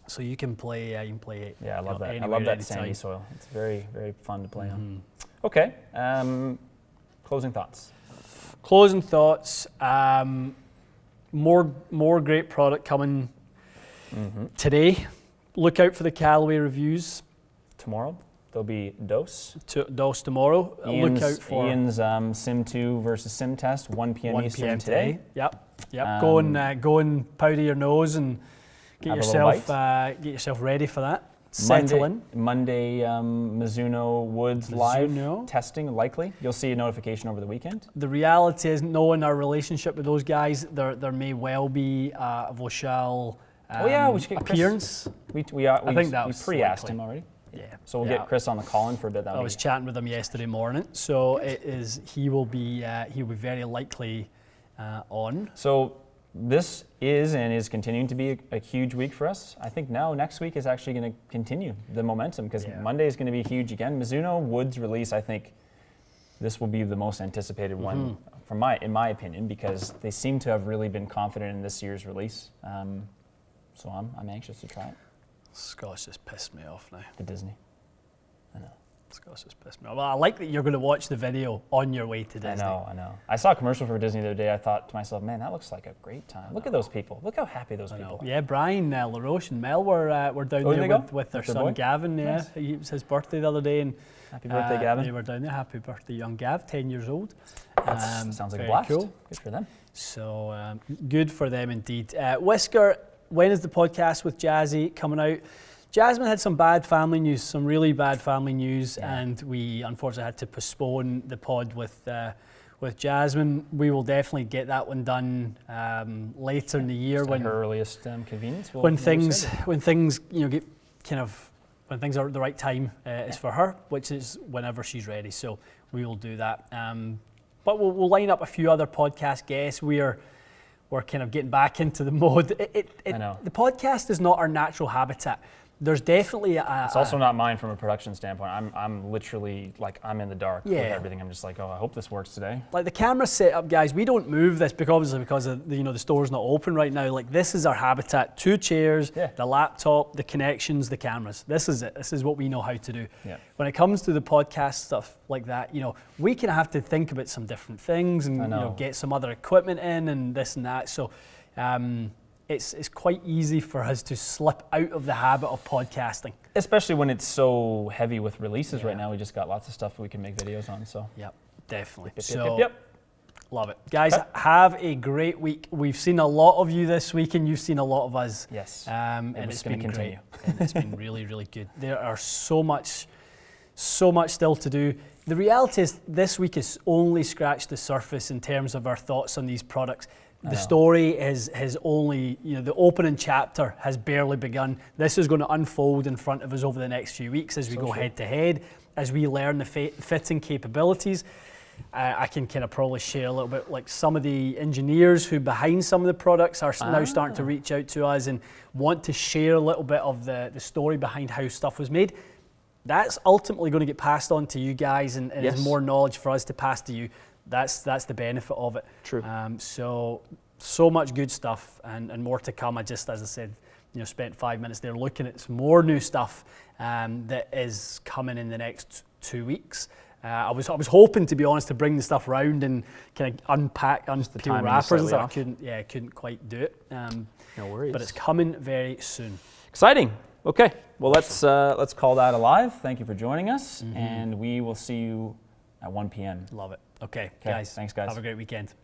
So you can play. Yeah, I love that. I anywhere, love that anytime. sandy soil. It's very, very fun to play on. Okay. Closing thoughts. Closing thoughts. More great product coming today. Look out for the Callaway reviews. Tomorrow there'll be Dose. DOS tomorrow. Look out for Ian's Sim2 versus Sim test, 1 p.m. 1 Eastern p.m. today. Yep. Go and powder your nose and get Have a little yourself ready for that. Settle in. Monday, Mizuno Woods live Mizuno. testing, likely. You'll see a notification over the weekend. The reality is, knowing our relationship with those guys, there may well be a Vauchal we should get Chris. appearance. We think that was pre-asked likely. him already. Yeah. So we'll Yeah. get Chris on the call in for a bit. I was chatting with him yesterday morning, so he'll be very likely on. So this is continuing to be a huge week for us. I think now next week is actually going to continue the momentum, because Monday is going to be huge again. Mizuno Woods release, I think this will be the most anticipated one in my opinion, because they seem to have really been confident in this year's release. So I'm anxious to try it. Scott's just pissed me off now. The Disney. I know. Scott's just pissed me off. Well, I like that you're going to watch the video on your way to Disney. I know. I saw a commercial for Disney the other day. I thought to myself, man, that looks like a great time. Look at those people. Look how happy those people are. Yeah, Brian, LaRoche and Mel were down Oh, did there they go? with their With their son boy? Gavin. Yeah, Nice. it was his birthday the other day, and Happy birthday, Gavin. they were down there. Happy birthday, young Gav, 10 years old. That sounds like a very blast. cool. Good for them. So good for them indeed. Whisker, when is the podcast with Jazzy coming out? Jasmine had some bad family news, some really bad family news, and we unfortunately had to postpone the pod with Jasmine. We will definitely get that one done later in the year At her earliest convenience. when things get kind of when things are at the right time is for her, which is whenever she's ready. So we will do that. But we'll line up a few other podcast guests. We're kind of getting back into the mode. I know. The podcast is not our natural habitat. there's definitely It's also not mine from a production standpoint. I'm literally like, I'm in the dark with everything. I'm just like, oh, I hope this works today. Like the camera setup, guys, we don't move this because of the store's not open right now. Like this is our habitat: 2 chairs, the laptop, the connections, the cameras. This is it. This is what we know how to do. Yeah. When it comes to the podcast stuff like that, we can have to think about some different things and get some other equipment in and this and that. So. It's quite easy for us to slip out of the habit of podcasting. Especially when it's so heavy with releases right now. We just got lots of stuff we can make videos on. So. Yep, definitely. Yep. Love it. Guys, have a great week. We've seen a lot of you this week and you've seen a lot of us. Yes. And it's been great. And it's been really, really good. There are so much still to do. The reality is this week has only scratched the surface in terms of our thoughts on these products. The story has only, the opening chapter has barely begun. This is going to unfold in front of us over the next few weeks as we go head to head, as we learn the fitting capabilities. I can kind of probably share a little bit, like some of the engineers who behind some of the products are now starting to reach out to us and want to share a little bit of the story behind how stuff was made. That's ultimately going to get passed on to you guys and is more knowledge for us to pass to you. That's the benefit of it. True. So much good stuff and more to come. I just, as I said, spent 5 minutes there looking at some more new stuff that is coming in the next 2 weeks. I was hoping, to be honest, to bring the stuff round and kind of unpeel wrappers and stuff. I couldn't quite do it. No worries. But it's coming very soon. Exciting. Okay. Well, let's call that a live. Thank you for joining us, and we will see you at 1 p.m. Love it. Okay, guys. Thanks, guys. Have a great weekend.